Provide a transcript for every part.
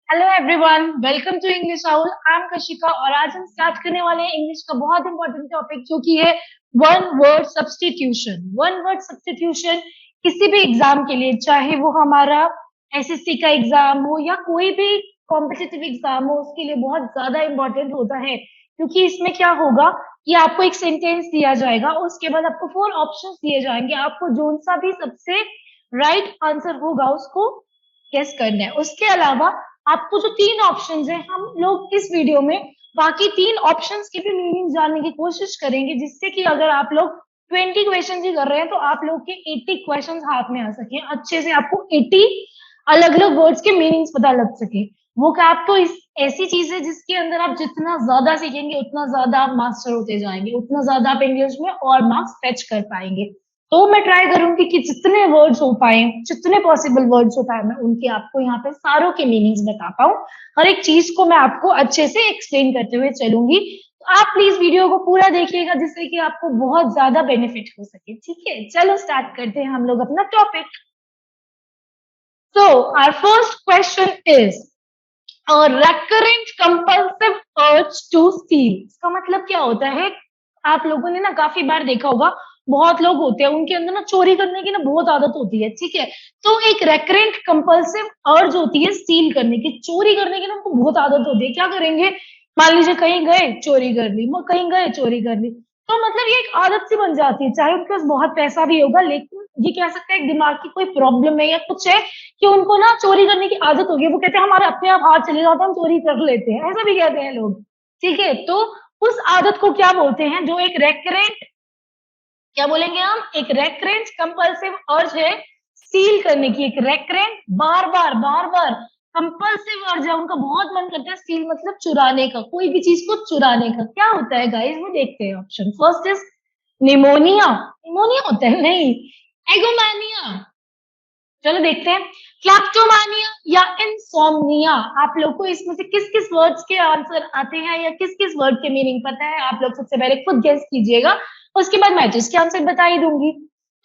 Hello everyone, welcome to English howl. I am Kashika और आज हम स्टार्ट करने वाले हैं इंग्लिश का बहुत इंपॉर्टेंट टॉपिक जो कि है one word substitution. One word substitution किसी भी एग्जाम के लिए, चाहे वो हमारा एसएससी का एग्जाम हो या कोई भी कॉम्पिटिटिव एग्जाम हो, उसके लिए बहुत ज्यादा इंपॉर्टेंट होता है। क्योंकि इसमें क्या होगा कि आपको एक सेंटेंस दिया जाएगा, उसके बाद आपको 4 ऑप्शंस दिए जाएंगे, आपको जोन सा भी सबसे राइट आंसर होगा उसको गेस करना है। उसके अलावा आपको जो 3 ऑप्शंस हैं, हम लोग इस वीडियो में बाकी 3 ऑप्शंस की भी मीनिंग जानने की कोशिश करेंगे, जिससे कि अगर आप लोग 20 क्वेश्चन ही कर रहे हैं तो आप लोग के 80 क्वेश्चन हाथ में आ सके, अच्छे से आपको 80 अलग अलग वर्ड्स के मीनिंग्स पता लग सके। वो क्या आप तो इस ऐसी चीज है जिसके अंदर आप जितना ज्यादा सीखेंगे उतना ज्यादा आप मास्टर होते जाएंगे, उतना ज्यादा आप इंग्लिश में और मार्क्स फेच कर पाएंगे। तो मैं ट्राई करूंगी कि जितने वर्ड्स हो पाए, जितने पॉसिबल वर्ड्स हो पाए, मैं उनके आपको यहाँ पे सारों के मीनिंग्स बता पाऊं। हर एक चीज को मैं आपको अच्छे से एक्सप्लेन करते हुए चलूंगी। तो आप प्लीज वीडियो को पूरा देखिएगा, जिससे कि आपको बहुत ज्यादा बेनिफिट हो सके। ठीक है, चलो स्टार्ट करते हैं हम लोग अपना topic. So our first question is recurrent compulsive urge to steal। इसका मतलब क्या होता है? आप लोगों ने ना काफी बार देखा होगा, बहुत लोग होते हैं उनके अंदर ना चोरी करने की ना बहुत आदत होती है। ठीक है, तो एक रेकरेंट कंपल्सिव अर्ज होती है स्टील करने की, चोरी करने की ना उनको बहुत आदत होती है। क्या करेंगे? मान लीजिए कहीं गए चोरी कर ली, कहीं गए चोरी कर ली, तो मतलब ये एक आदत सी बन जाती है। चाहे उनके पास बहुत पैसा भी होगा, लेकिन ये कह सकते हैं दिमाग की कोई प्रॉब्लम है या कुछ है कि उनको ना चोरी करने की आदत होगी। वो कहते हैं हमारे अपने आप हाथ चले जाते हैं, हम चोरी कर लेते हैं, ऐसा भी कहते हैं लोग। ठीक है, तो उस आदत को क्या बोलते हैं? जो एक रेकरेंट, क्या बोलेंगे हम? एक रेकरेंट कंपल्सिव अर्ज है स्टील करने की। एक रेकरेंट बार बार कंपल्सिव अर्ज है, उनका बहुत मन करता है स्टील मतलब चुराने का, कोई भी चीज को चुराने का। क्या होता है गाइस, वो देखते हैं। Option first is pneumonia. Pneumonia होता है? नहीं। एगोमानिया। चलो देखते हैं। क्लैप्टोमानिया या इंसोम्निया। आप लोग को इसमें से किस किस वर्ड्स के आंसर आते हैं या किस किस वर्ड के मीनिंग पता है? आप लोग सबसे पहले खुद गेस कीजिएगा, उसके बाद मैं जिसके आंसर बता ही दूंगी।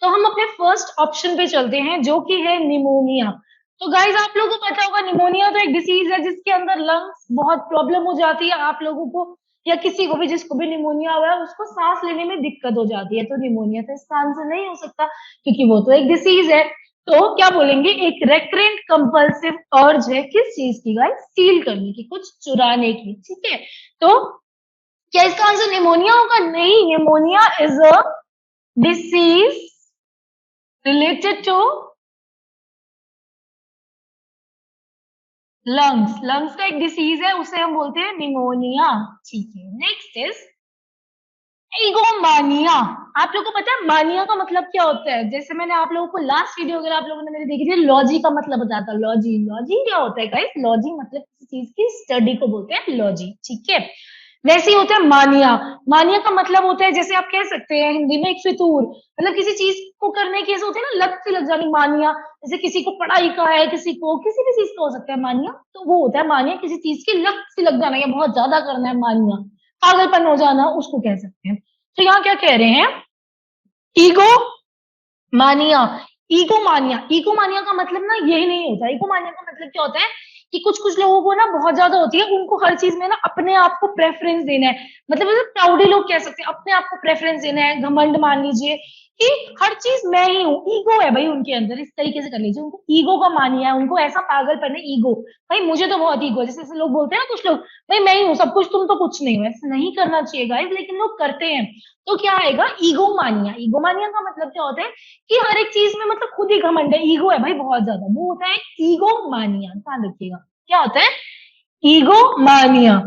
तो हम अपने फर्स्ट ऑप्शन पे चलते हैं, जो कि है निमोनिया। तो गाइज आप लोगों को पता होगा, निमोनिया तो एक डिसीज है जिसके अंदर लंग्स बहुत प्रॉब्लम हो जाती है। आप लोगों को या किसी को भी जिसको भी निमोनिया हुआ है, उसको सांस लेने में दिक्कत हो जाती है। तो निमोनिया तो इसका आंसर नहीं हो सकता, क्योंकि वो तो एक डिसीज है। तो क्या बोलेंगे? एक रेकरेंट कंपल्सिव अर्ज है किस चीज की गाइस? स्टील करने की, कुछ चुराने की। ठीक है, तो क्या इसका आंसर निमोनिया होगा? नहीं, pneumonia is a disease related to lungs. Lungs का एक डिसीज है, उसे हम बोलते हैं निमोनिया। ठीक है, नेक्स्ट इज ईगोमानिया। आप लोगों को पता है मानिया का मतलब क्या होता है? जैसे मैंने आप लोगों को लास्ट वीडियो अगर आप लोगों ने मेरी देखी थी, लॉजी का मतलब बताया था। लॉजी, लॉजी क्या होता है गाइस? लॉजी मतलब किसी चीज की स्टडी को बोलते हैं लॉजी। ठीक है, वैसे ही होता है मानिया। मानिया का मतलब होता है, जैसे आप कह सकते हैं हिंदी में एक फितूर, मतलब किसी चीज को करने की ऐसे होती है ना, लत सी लग जानी, मानिया। जैसे किसी को पढ़ाई का है, किसी को किसी भी चीज का हो सकता है मानिया, तो वो होता है मानिया। किसी चीज की लत सी लग जाना या बहुत ज्यादा करना है, मानिया। पागलपन हो जाना, उसको कह सकते हैं। तो यहाँ क्या कह रहे हैं? ईगो मानिया। ईगो मानिया, ईगो मानिया का मतलब ना यही नहीं होता। ईगो मानिया का मतलब क्या होता है कि कुछ कुछ लोगों को ना बहुत ज्यादा होती है, उनको हर चीज में ना अपने आप को प्रेफरेंस देना है। मतलब जैसे प्राउडी लोग कह सकते हैं, अपने आप को प्रेफरेंस देना है, घमंड मान लीजिए कि हर चीज मैं ही हूँ। ईगो है भाई उनके अंदर, इस तरीके से कर लीजिए। उनको ईगो का मानिया है, उनको ऐसा पागलपन है ईगो। भाई मुझे तो बहुत ईगो है, जैसे ऐसे लोग बोलते हैं ना कुछ लोग, भाई मैं ही हूँ सब कुछ, तुम तो कुछ नहीं हो। ऐसा नहीं करना चाहिए गाइस, लेकिन लोग करते हैं। तो क्या आएगा? ईगो मानिया। ईगो मानिया का मतलब क्या होता है कि हर एक चीज में मतलब खुद ही घमंड है, ईगो है भाई बहुत ज्यादा, वो होता है ईगो मानिया। ध्यान रखिएगा, क्या होता है? ईगो मानिया।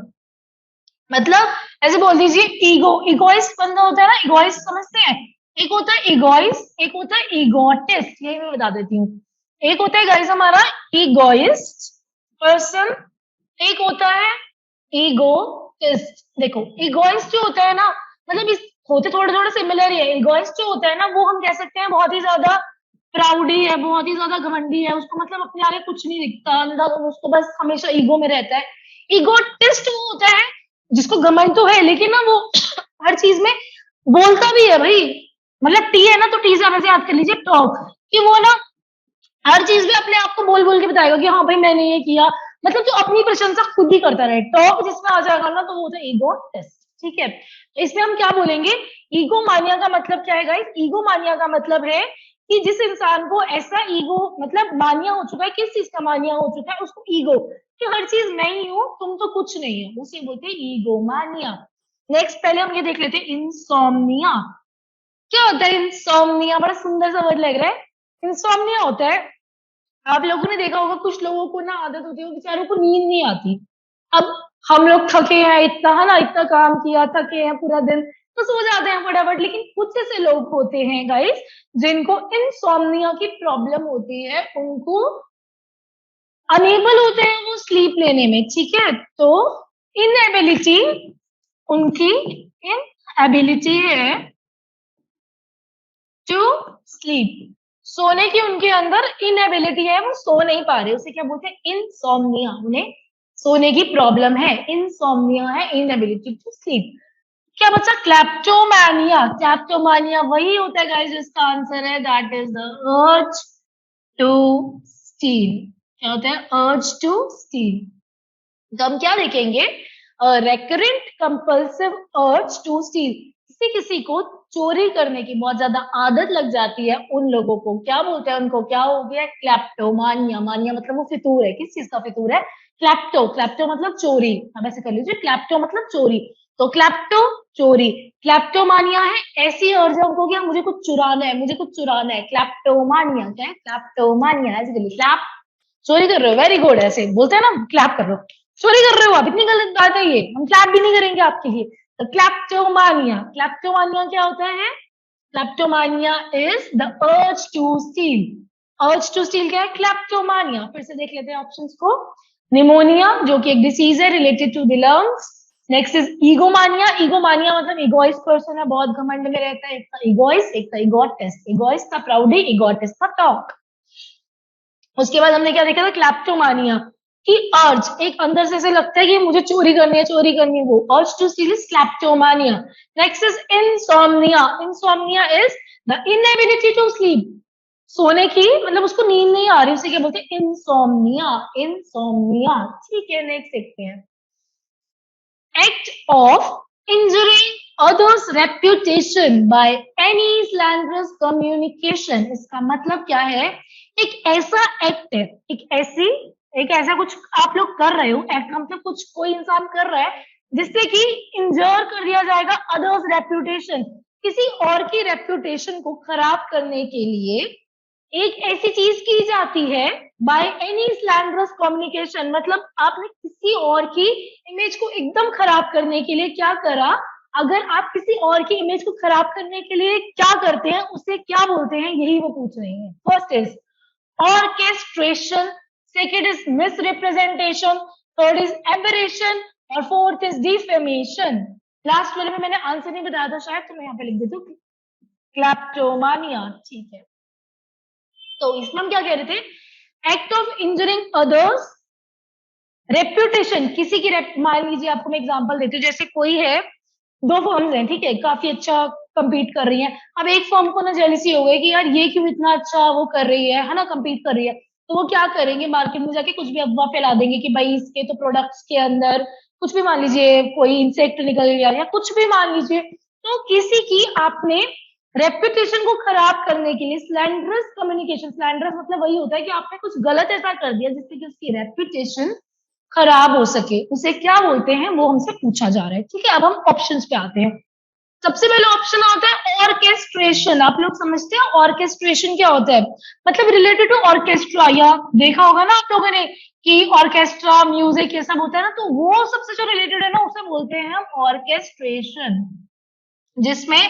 मतलब ऐसे बोल दीजिए ईगो, इगोइस्ट बंदा होता है ना, इगोइस्ट समझते हैं? एक होता है इगोइस्ट, एक होता है इगोटिस्ट। यही मैं बता देती हूँ। एक होता है गाइस हमारा इगोइस्ट पर्सन, एक होता है ईगोइस्ट। देखो इगोइस्ट जो होता है ना, मतलब इस होते थोड़े थोड़े सिमिलर ही है। इगोइस्ट जो होता है ना, वो हम कह सकते हैं बहुत ही ज्यादा प्राउडी है, बहुत ही ज्यादा घमंडी है, उसको मतलब अपने आगे कुछ नहीं दिखता, अंदर उसको बस हमेशा ईगो में रहता है। ईगोटिस्ट वो होता है जिसको घमंड तो है, लेकिन ना वो हर चीज में बोलता भी है भाई। मतलब टी है ना, तो टी से हमें याद कर लीजिए टॉक, कि वो ना हर चीज में अपने आप को बोल बोल के बताएगा कि हाँ भाई मैंने ये किया, मतलब जो अपनी प्रशंसा खुद ही करता रहे। टॉक जिसमें आ जाएगा ना तो वो होता है ईगो टेस्ट, ठीक है। तो इसमें हम क्या बोलेंगे, ईगो मानिया का मतलब क्या है गाइस, ईगो मानिया का मतलब है कि जिस इंसान को ऐसा ईगो मतलब मानिया हो चुका है, किस चीज का मानिया हो चुका है, उसको ईगो कि हर चीज मैं ही हूँ, तुम तो कुछ नहीं है, उसे बोलते हैं ईगो मानिया। नेक्स्ट पहले हम ये देख लेते हैं इंसोम्निया। क्या होता है इंसोम्निया, बड़ा सुंदर सा वर्ड लग रहा है। इंसोम्निया होता है, आप लोगों ने देखा होगा कुछ लोगों को ना आदत होती है, बेचारों को नींद नहीं आती। अब हम लोग थके हैं इतना, है ना, इतना काम किया, थके हैं पूरा दिन, तो सो जाते हैं फटाफट। लेकिन कुछ ऐसे लोग होते हैं गाइस जिनको इंसोम्निया की प्रॉब्लम होती है, उनको अनेबल होते हैं वो स्लीप लेने में, ठीक है। तो इनएबिलिटी, उनकी इनएबिलिटी है टू स्लीप, सोने की उनके अंदर इनएबिलिटी है, वो सो नहीं पा रहे, उसे क्या बोलते हैं इंसोम्निया, उन्हें सोने की प्रॉब्लम है, इंसोम्निया है, इनएबिलिटी टू स्लीप। क्या बच्चा क्लेप्टोमानिया, क्लेप्टोमानिया वही होता है गाइस जिसका आंसर है that is the urge to steal. क्या होता है अर्ज टू स्टील। तो हम क्या देखेंगे, recurrent compulsive urge to steal, किसी किसी को चोरी करने की बहुत ज्यादा आदत लग जाती है, उन लोगों को क्या बोलते हैं, उनको क्या हो गया क्लैप्टोमानिया। मानिया मतलब वो फितूर है, किस चीज का फितूर है, क्लैप्टो, क्लैप्टो मतलब चोरी, अब ऐसे कर लीजिए क्लैप्टो मतलब चोरी, तो क्लैप्टो चोरी, क्लैप्टोमानिया है ऐसी अर्ज है उनको कि मुझे कुछ चुराना है, मुझे कुछ चुराना है, क्लैप्टोमानिया क्या है, क्लैप्टोमानिया ऐसे कर लीजिए, क्लैप चोरी कर रहे हो, वेरी गुड, ऐसे बोलते हैं ना क्लैप कर रहे हो, चोरी कर रहे हो आप, इतनी गलत बात है ये, हम क्लैप भी नहीं करेंगे आपके लिए। तो क्लैप्टोमानिया, क्लैप्टोमानिया क्या होता है, kleptomania is the urge to steal. Urge to steal क्या है, क्लैप्टोमानिया। फिर से देख लेते हैं ऑप्शंस को, निमोनिया जो कि एक डिसीज है related to the lungs. Next is egomania, egomania मतलब इगोइस्ट पर्सन है, बहुत घमंड में रहता है, एक था इगोइस्ट, एक था इगोटिस्ट, इगोइस्ट था प्राउडी, इगोटिस्ट था टॉक। उसके बाद हमने क्या देखा था, क्लैप्टोमानिया की अर्ज, एक अंदर से ऐसे लगता है कि मुझे चोरी करनी है, चोरी करनी है, वो urge to steal is kleptomania. Next is insomnia, insomnia is the inability to sleep, सोने की मतलब उसको नींद नहीं आ रही, उसे क्या बोलते हैं इंसोम्निया, इंसोम्निया, ठीक है। नेक्स्ट देखते हैं, act of injuring others reputation by any slanderous communication, इसका मतलब क्या है, एक ऐसा एक्ट है, एक ऐसा कुछ आप लोग कर रहे हो, एक्ट मतलब कुछ कोई इंसान कर रहा है जिससे कि इंजर कर दिया जाएगा अदर्स रेप्यूटेशन, किसी और की रेप्यूटेशन को खराब करने के लिए एक ऐसी चीज की जाती है बाय एनी स्लैंडरस कम्युनिकेशन, मतलब आपने किसी और की इमेज को एकदम खराब करने के लिए क्या करा, अगर आप किसी और की इमेज को खराब करने के लिए क्या करते हैं उसे क्या बोलते हैं, यही वो पूछ रहे हैं। First is orchestration, second is misrepresentation, third is aberration और फोर्थ इज डिफेमेशन। लास्ट वाले में मैंने आंसर नहीं बताया था शायद, तो मैं यहाँ पे लिख देती हूँ क्लैप्टोमानिया, ठीक है। तो इसमें हम क्या कह रहे थे, act of injuring others reputation, किसी की मान लीजिए आपको मैं एग्जांपल देती हूँ, जैसे कोई है, दो फर्म्स हैं, ठीक है, काफी अच्छा compete कर रही हैं, अब एक फर्म को ना जेलिसी हो गई कि यार ये क्यों इतना अच्छा वो कर रही है ना, compete कर रही है, तो वो क्या करेंगे, मार्केट में जाके कुछ भी अफवाह फैला देंगे कि भाई इसके तो प्रोडक्ट्स के अंदर कुछ भी, मान लीजिए कोई इंसेक्ट निकल गया या कुछ भी मान लीजिए, तो किसी की आपने रेप्यूटेशन को खराब करने के लिए स्लैंडरस कम्युनिकेशन, स्लैंडरस मतलब वही होता है कि आपने कुछ गलत ऐसा कर दिया जिससे कि उसकी रेप्यूटेशन खराब हो सके, उसे क्या बोलते हैं वो हमसे पूछा जा रहा है, ठीक है। अब हम ऑप्शंस पे आते हैं, सबसे पहले ऑप्शन आता है ऑर्केस्ट्रेशन, आप लोग समझते हैं ऑर्केस्ट्रेशन क्या होता है, मतलब रिलेटेड टू ऑर्केस्ट्रा, या देखा होगा ना आप लोगों ने कि ऑर्केस्ट्रा म्यूजिक ये सब होता है ना, तो वो सबसे जो रिलेटेड है ना उसे बोलते हैं हम ऑर्केस्ट्रेशन, जिसमें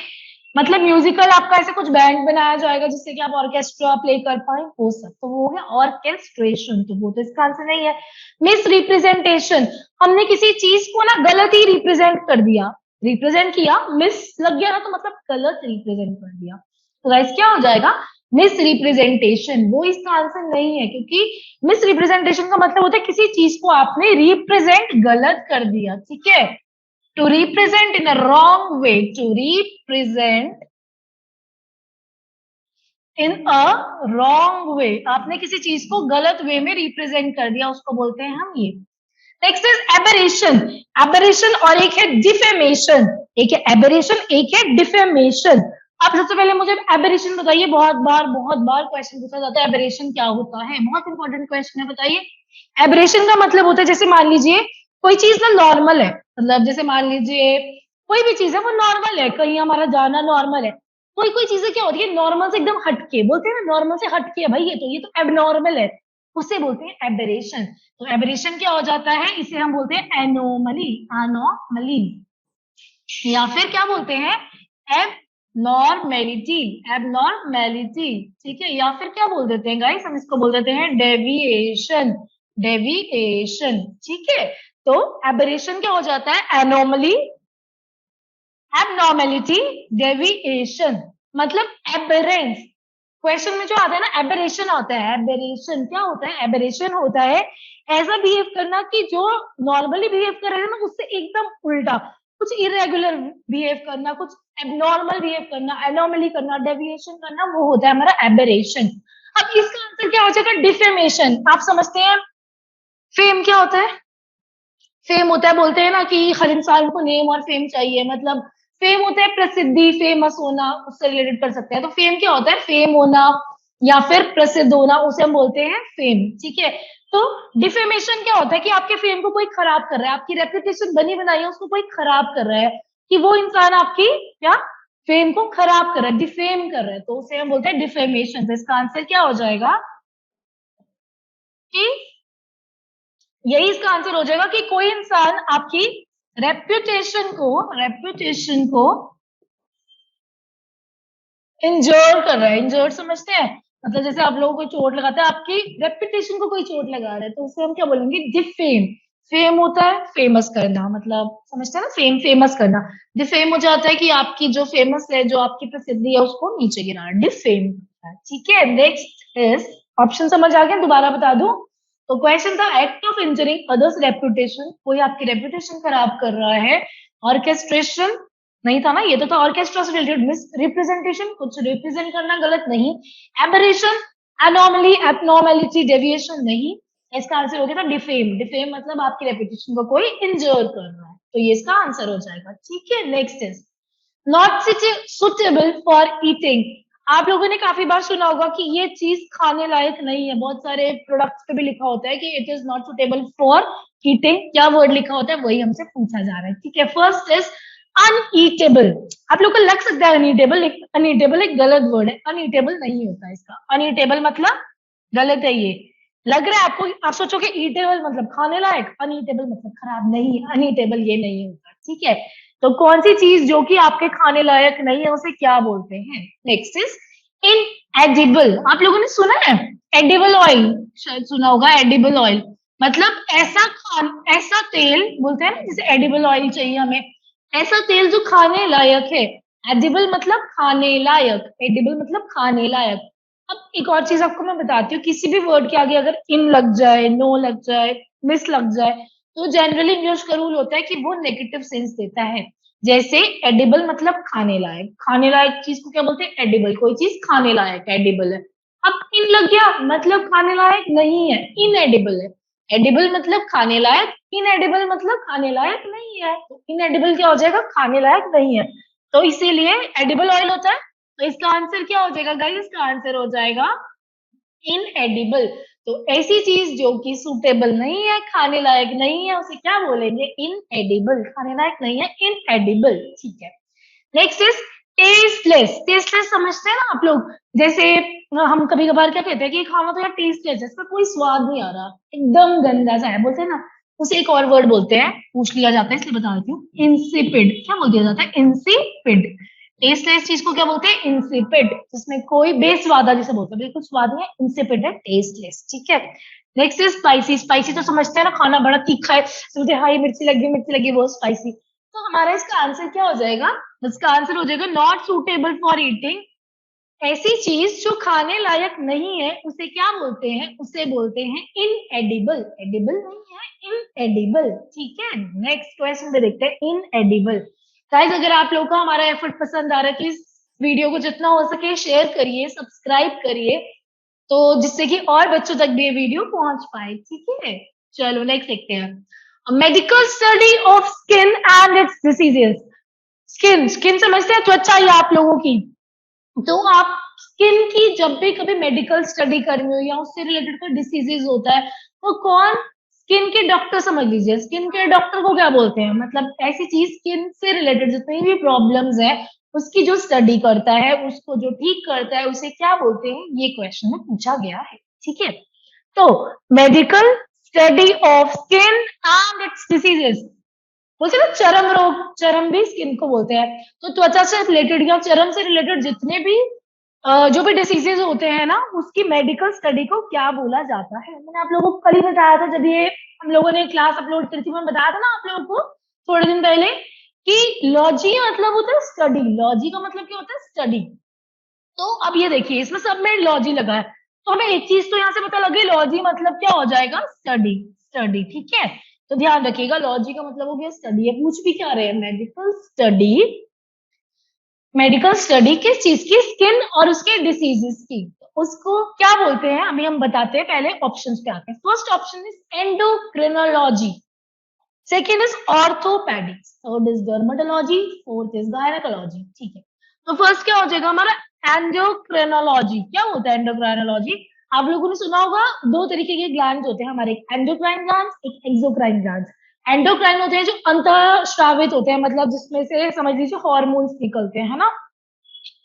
मतलब म्यूजिकल आपका ऐसे कुछ बैंड बनाया जाएगा जिससे कि आप ऑर्केस्ट्रा प्ले कर पाए, हो सकता तो वो है ऑर्केस्ट्रेशन, तो वो तो इसका आंसर नहीं है। मिस रिप्रेजेंटेशन, हमने किसी चीज को ना गलत ही रिप्रेजेंट कर दिया, रिप्रेजेंट किया, मिस लग गया ना तो मतलब गलत रिप्रेजेंट कर दिया, तो गाइस क्या हो जाएगा मिस रिप्रेजेंटेशन, वो इसका आंसर नहीं है, क्योंकि मिस रिप्रेजेंटेशन का मतलब होता है किसी चीज को आपने रिप्रेजेंट गलत कर दिया, ठीक है। To represent in a wrong way, to represent in a wrong way, आपने किसी चीज को गलत वे में रिप्रेजेंट कर दिया, उसको बोलते हैं हम ये। Next is aberration. एबरेशन और एक है डिफेमेशन। एक है एबरेशन, एक है डिफेमेशन। अब सबसे पहले मुझे एबरेशन बताइए, बहुत बार क्वेश्चन पूछा जाता है एबरेशन क्या होता है, बहुत इंपॉर्टेंट क्वेश्चन है, बताइए। एबरेशन का मतलब होता है, जैसे मान लीजिए कोई चीज ना नॉर्मल है, मतलब जैसे मान लीजिए कोई भी चीज है वो नॉर्मल है, कहीं हमारा जाना नॉर्मल है। कोई कोई चीजें क्या होती है नॉर्मल से एकदम हटके, बोलते हैं ना नॉर्मल से हटके है भाई, ये तो एबनॉर्मल है, उसे बोलते हैं एबरेशन। तो एबरेशन क्या हो जाता है, इसे हम बोलते हैं एनोमली, एनोमली, या फिर क्या बोलते हैं एबनॉर्मेलिटी, एबनॉर्मेलिटी, ठीक है। या फिर क्या बोल देते हैं गाइस, हम इसको बोल देते हैं डेविएशन, डेविएशन, ठीक है। तो एबरेशन क्या हो जाता है, एनोमली, एबनॉर्मेलिटी, डेविएशन, मतलब एबरेंस। क्वेश्चन में जो आता है ना एबरेशन आता है, एबरेशन क्या होता है, एबरेशन होता है ऐसा बिहेव करना कि जो नॉर्मली बिहेव कर रहे हैं ना उससे एकदम उल्टा, कुछ इरेगुलर बिहेव करना, कुछ एबनॉर्मल बिहेव करना, एनोमली करना, डेविएशन करना, वो होता है हमारा एबरेशन। अब इसका आंसर क्या हो जाएगा, डिफेमेशन। आप समझते हैं फेम क्या होता है, फेम होता है, बोलते हैं ना कि हर इंसान को नेम और फेम चाहिए, मतलब फेम होता है प्रसिद्धि, फेमस होना, उससे रिलेटेड कर सकते हैं। तो फेम क्या होता है, फेम होना या फिर प्रसिद्ध होना, उसे हम बोलते हैं फेम, ठीक है। तो डिफेमेशन क्या होता है कि आपके फेम को कोई खराब कर रहा है, आपकी रेपुटेशन बनी बनाई है उसको कोई खराब कर रहा है, कि वो इंसान आपकी क्या फेम को खराब कर रहा है, डिफेम कर रहा है, तो उसे हम बोलते हैं डिफेमेशन। तो इसका आंसर क्या हो जाएगा कि यही इसका आंसर हो जाएगा कि कोई इंसान आपकी रेप्यूटेशन को इंजोर कर रहा है। इंजोर समझते हैं, मतलब जैसे आप लोगों को चोट लगाता है, आपकी रेप्यूटेशन को कोई चोट लगा रहा है, तो उसे हम क्या बोलेंगे, डिफेम। फेम होता है फेमस करना, मतलब समझते हैं ना, फेम फेमस करना। डिफेम हो जाता है कि आपकी जो फेमस है, जो आपकी प्रसिद्धि है उसको नीचे गिराना, डिफेम, ठीक है। नेक्स्ट इज, ऑप्शन समझ आ गया, दोबारा बता दूं। तो क्वेश्चन था act of injuring others reputation, कोई आपकी रेपुटेशन खराब कर रहा है। ऑर्केस्ट्रेशन नहीं था ना, ये तो था ऑर्केस्ट्रा से रिलेटेड। मिस रिप्रेजेंटेशन, कुछ रिप्रेजेंट करना गलत नहीं। एबरेशन, एनॉमली, एबनॉर्मेलिटी, डेविएशन नहीं। इसका आंसर हो गया था डिफेम। डिफेम मतलब आपकी रेपुटेशन को कोई इंजर कर रहा है, तो ये इसका आंसर हो जाएगा, ठीक है। Next is not suitable for eating. आप लोगों ने काफी बार सुना होगा कि ये चीज खाने लायक नहीं है, बहुत सारे प्रोडक्ट्स पे भी लिखा होता है कि it is not suitable for eating, क्या वर्ड लिखा होता है वही हमसे पूछा जा रहा है, ठीक है। First is uneatable. आप लोग को लग सकता है अनईटेबल, अनईटेबल एक गलत वर्ड है, अनईटेबल नहीं होता इसका। अनईटेबल मतलब गलत है ये, लग रहा है आपको, आप सोचोगे ईटेबल मतलब खाने लायक, अनईटेबल मतलब खराब, नहीं, अनईटेबल ये नहीं होता, ठीक है। तो कौन सी चीज जो कि आपके खाने लायक नहीं है उसे क्या बोलते हैं। Next is in edible. आप लोगों ने सुना है एडिबल ऑयल, शायद सुना होगा एडिबल ऑयल, मतलब ऐसा तेल बोलते हैं ना, जैसे एडिबल ऑयल चाहिए हमें, ऐसा तेल जो खाने लायक है। एडिबल मतलब खाने लायक, एडिबल मतलब खाने लायक। अब एक और चीज आपको मैं बताती हूँ, किसी भी वर्ड के आगे अगर इन लग जाए, नो लग जाए, मिस लग जाए, तो जनरली इंग्लिश का रूल होता है कि वो नेगेटिव सेंस देता है। जैसे एडिबल मतलब खाने लायक, खाने लायक चीज को क्या बोलते हैं, एडिबल, कोई चीज खाने लायक एडिबल है। अब इन लग गया मतलब खाने लायक नहीं है, इनएडिबल है। एडिबल मतलब खाने लायक, इनएडिबल मतलब खाने लायक नहीं है, तो इनएडिबल क्या हो जाएगा, खाने लायक नहीं है, तो इसीलिए एडिबल ऑयल होता है। तो इसका आंसर क्या हो जाएगा गाइस, इसका आंसर हो जाएगा इनएडिबल। तो ऐसी चीज जो कि सुटेबल नहीं है, खाने लायक नहीं है, उसे क्या बोलेंगे, इनएडिबल, खाने लायक नहीं है, इनएडिबल, ठीक है। Next is tasteless. टेस्टलेस समझते हैं ना आप लोग, जैसे हम कभी कभार क्या कहते हैं कि खाना तो यार टेस्टलेस है, इसमें कोई स्वाद नहीं आ रहा, एकदम गंदा सा है, बोलते हैं ना, उसे एक और वर्ड बोलते हैं, पूछ लिया जाता है इसलिए बता देती हूँ, इंसिपिड। क्या बोल दिया जाता है, इंसिपिड। टेस्टलेस चीज को क्या बोलते हैं, इंसिपिड, जिसमें कोई बेस्वादा जिसे बोलते हैं, बिल्कुल स्वाद नहीं है, इंसिपिड है, टेस्टलेस, ठीक है। Next is spicy. स्पाइसी तो समझते हैं ना, खाना बड़ा तीखा है, मुझे हाई मिर्ची लगी वो स्पाइसी। तो हमारा इसका आंसर क्या हो जाएगा, इसका आंसर हो जाएगा नॉट सूटेबल फॉर ईटिंग। ऐसी चीज जो खाने लायक नहीं है उसे क्या बोलते हैं, उसे बोलते हैं इनएडिबल। एडिबल नहीं है, इनएडिबल, ठीक है। नेक्स्ट क्वेश्चन पे देखते हैं इनएडिबल। गाइस अगर आप लोगों को हमारा एफर्ट पसंद आ रहा है, प्लीज वीडियो को जितना हो सके शेयर करिए, सब्सक्राइब करिए, तो जिससे कि और बच्चों तक भी ये वीडियो पहुंच पाए, ठीक है? चलो नेक्स्ट देखते हैं। Medical study of skin and it's diseases. Skin समझते हैं, त्वचा ही आप लोगों की। तो आप स्किन की जब भी कभी मेडिकल स्टडी करनी हो या उससे रिलेटेड कोई डिसीजेज होता है, तो कौन स्किन के डॉक्टर समझ लीजिए, स्किन के डॉक्टर को क्या बोलते हैं, मतलब ऐसी चीज स्किन से रिलेटेड जितनी भी प्रॉब्लम्स है उसकी जो स्टडी करता है, उसको जो ठीक करता है, उसे क्या बोलते हैं, ये क्वेश्चन में पूछा गया है, ठीक है? तो medical study of skin and it's diseases, बोलते हैं ना चर्म रोग, चर्म भी स्किन को बोलते हैं। तो त्वचा से रिलेटेड या चर्म से रिलेटेड जितने भी जो भी डिसीजेज होते हैं ना, उसकी मेडिकल स्टडी को क्या बोला जाता है। मैंने आप लोगों को कल ही बताया था, जब ये हम लोगों ने क्लास अपलोड करी थी, मैंने बताया था ना आप लोगों को थोड़े दिन पहले कि लॉजी मतलब होता है स्टडी, लॉजी का मतलब क्या होता है, स्टडी। तो अब ये देखिए इसमें सब में लॉजी लगा है, तो हमें एक चीज तो यहाँ से पता लगी, लॉजी मतलब क्या हो जाएगा, स्टडी, स्टडी, ठीक है? तो ध्यान रखिएगा, लॉजी का मतलब हो गया स्टडी। ये पूछ भी क्या रहे हैं, मेडिकल स्टडी, मेडिकल स्टडी किस चीज की, स्किन और उसके डिसीजेस की, तो उसको क्या बोलते हैं अभी हम बताते हैं, पहले ऑप्शंस पे आते हैं। First option is endocrinology, second is orthopaedics, third is dermatology, fourth is gynaecology, ठीक है? तो फर्स्ट क्या हो जाएगा हमारा, एंडोक्रिनोलॉजी। क्या होता है एंडोक्राइनोलॉजी? आप लोगों ने सुना होगा, दो तरीके के ग्लैंड होते हैं हमारे, एक एंडोक्राइन ग्लैंड, एक एक्सोक्राइन ग्लैंड। एंडोक्राइन होते हैं जो अंतःस्रावित होते हैं, मतलब जिसमें से समझ लीजिए हॉर्मोन्स निकलते हैं, है ना,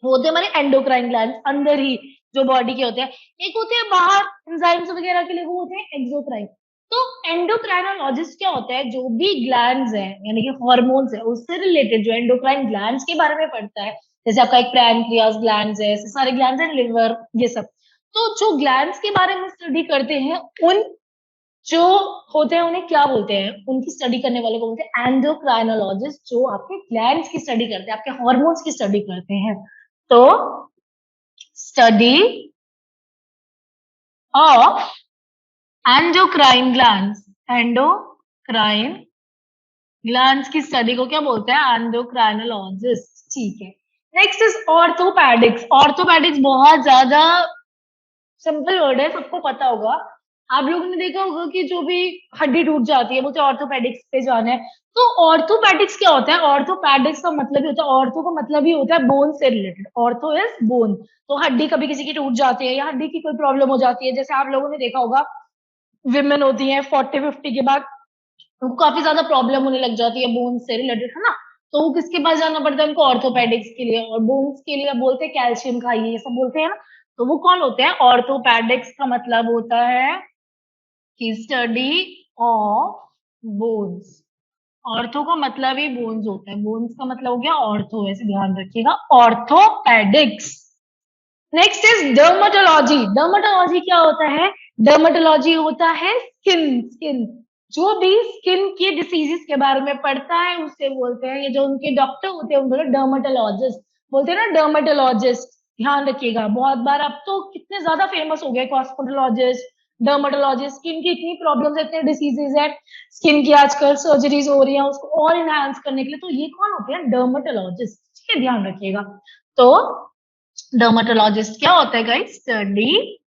वो होते हैं हमारे एंडोक्राइन ग्लैंड, अंदर ही जो बॉडी के होते हैं। एक होते हैं बाहर एंजाइम्स वगैरह के लिए, वो होते हैं एक्सोक्राइन। तो एंडोक्राइनोलॉजिस्ट क्या होता है, जो भी ग्लैंड्स है यानी कि हॉर्मोन्स है उससे रिलेटेड जो एंडोक्राइन ग्लैंड्स के बारे में पढ़ता है, जैसे आपका एक पैनक्रियास ग्लैंड्स है, ऐसे सारे ग्लैंड्स हैं, लिवर, ये सब। तो जो ग्लैंड्स के बारे में स्टडी करते हैं, उन जो होते हैं उन्हें क्या बोलते हैं, उनकी स्टडी करने वाले को बोलते हैं एंडोक्राइनोलॉजिस्ट, जो आपके ग्लैंड्स की स्टडी करते हैं, आपके हॉर्मोन्स की स्टडी करते हैं। तो study of endocrine glands, endocrine glands की स्टडी को क्या बोलते हैं, एंडोक्राइनोलॉजिस्ट, ठीक है? Next is orthopaedics. ऑर्थोपेडिक्स बहुत ज्यादा सिंपल वर्ड है, सबको पता होगा। आप लोगों ने देखा होगा कि जो भी हड्डी टूट जाती है बोलते हैं ऑर्थोपेडिक्स पे जाना है। तो ऑर्थोपेडिक्स क्या होता है, ऑर्थोपेडिक्स का मतलब ही होता है, ऑर्थो का मतलब ही होता है बोन से रिलेटेड, ऑर्थो इज बोन। तो हड्डी कभी किसी की टूट जाती है या हड्डी की कोई प्रॉब्लम हो जाती है, जैसे आप लोगों ने देखा होगा विमेन होती है 40-50 के बाद उनको काफी ज्यादा प्रॉब्लम होने लग जाती है बोन से रिलेटेड, है ना, तो वो किसके पास जाना पड़ता है उनको, ऑर्थोपेडिक्स के लिए। और बोन्स के लिए बोलते हैं कैल्शियम खाइए, ये सब बोलते हैं ना। तो वो कौन होते हैं, ऑर्थोपेडिक्स का मतलब होता है कि स्टडी ऑफ बोन्स। ऑर्थो का मतलब ही बोन्स होता है, बोन्स का मतलब हो गया ऑर्थो, ऐसे ध्यान रखिएगा, orthopaedics. Next is dermatology. Dermatology क्या होता है, डर्मेटोलॉजी होता है स्किन, स्किन, जो भी स्किन के डिसीजेस के बारे में पढ़ता है उसे बोलते हैं, ये जो उनके डॉक्टर होते हैं उनको डर्मेटोलॉजिस्ट बोलते हैं ना, डर्मेटोलॉजिस्ट। ध्यान रखिएगा, बहुत बार अब तो कितने ज्यादा फेमस हो गए कॉस्मेटोलॉजिस्ट, डर्मेटोलॉजिस्ट, स्किन की इतनी प्रॉब्लम्स, इतने डिसीजेज है, स्किन की आजकल सर्जरीज हो रही है उसको और इनहांस करने के लिए, तो ये कौन होते हैं, डर्मेटोलॉजिस्ट, ठीक है, ध्यान रखिएगा। तो डर्मेटोलॉजिस्ट क्या होता है guys, study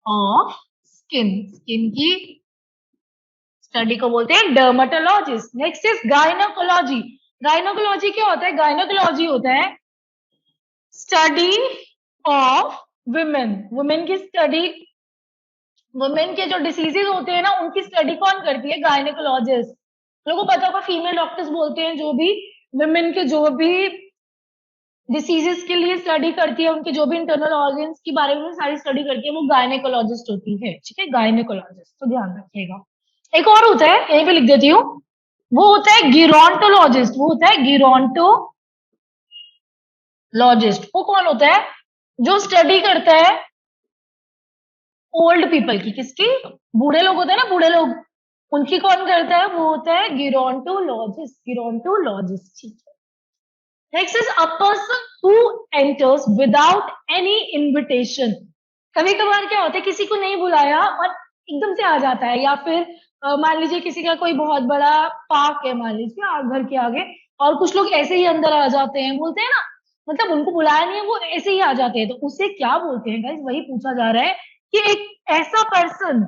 of skin, skin की स्टडी को बोलते हैं dermatologist. Next is gynaecology. Gynaecology क्या होता है, गायनोकोलॉजी होता है स्टडी ऑफ वुमेन, वुमेन की स्टडी, वुमेन के जो डिसीजेज होते हैं ना उनकी स्टडी कौन करती है, गायनोकोलॉजिस्ट। लोगों को पता होगा फीमेल डॉक्टर्स बोलते हैं जो भी वुमेन के जो भी डिसीजेस के लिए स्टडी करती है, उनके जो भी इंटरनल ऑर्गन्स के बारे में सारी स्टडी करती है, वो गायनेकोलॉजिस्ट होती है, ठीक है, गायनेकोलॉजिस्ट, तो ध्यान रखिएगा। एक और होता है, यहीं पे लिख देती हूँ, वो होता है गिरोंटोलॉजिस्ट, वो होता है गिरोंटोलॉजिस्ट। वो कौन होता है, जो स्टडी करता है ओल्ड पीपल की, किसकी, बूढ़े लोग होते हैं ना, बूढ़े लोग, उनकी कौन करता है, वो होता है गिरोंटोलॉजिस्ट, गिरोंटोलॉजिस्ट, ठीक है। Next is a person who enters without any invitation. कभी कभार क्या होता है, किसी को नहीं बुलाया और एकदम से आ जाता है, या फिर मान लीजिए किसी का कोई बहुत बड़ा पार्क है मान लीजिए घर के आगे, और कुछ लोग ऐसे ही अंदर आ जाते हैं, बोलते हैं ना मतलब उनको बुलाया नहीं है, वो ऐसे ही आ जाते हैं, तो उसे क्या बोलते हैं गाइस, वही पूछा जा रहा है कि एक ऐसा पर्सन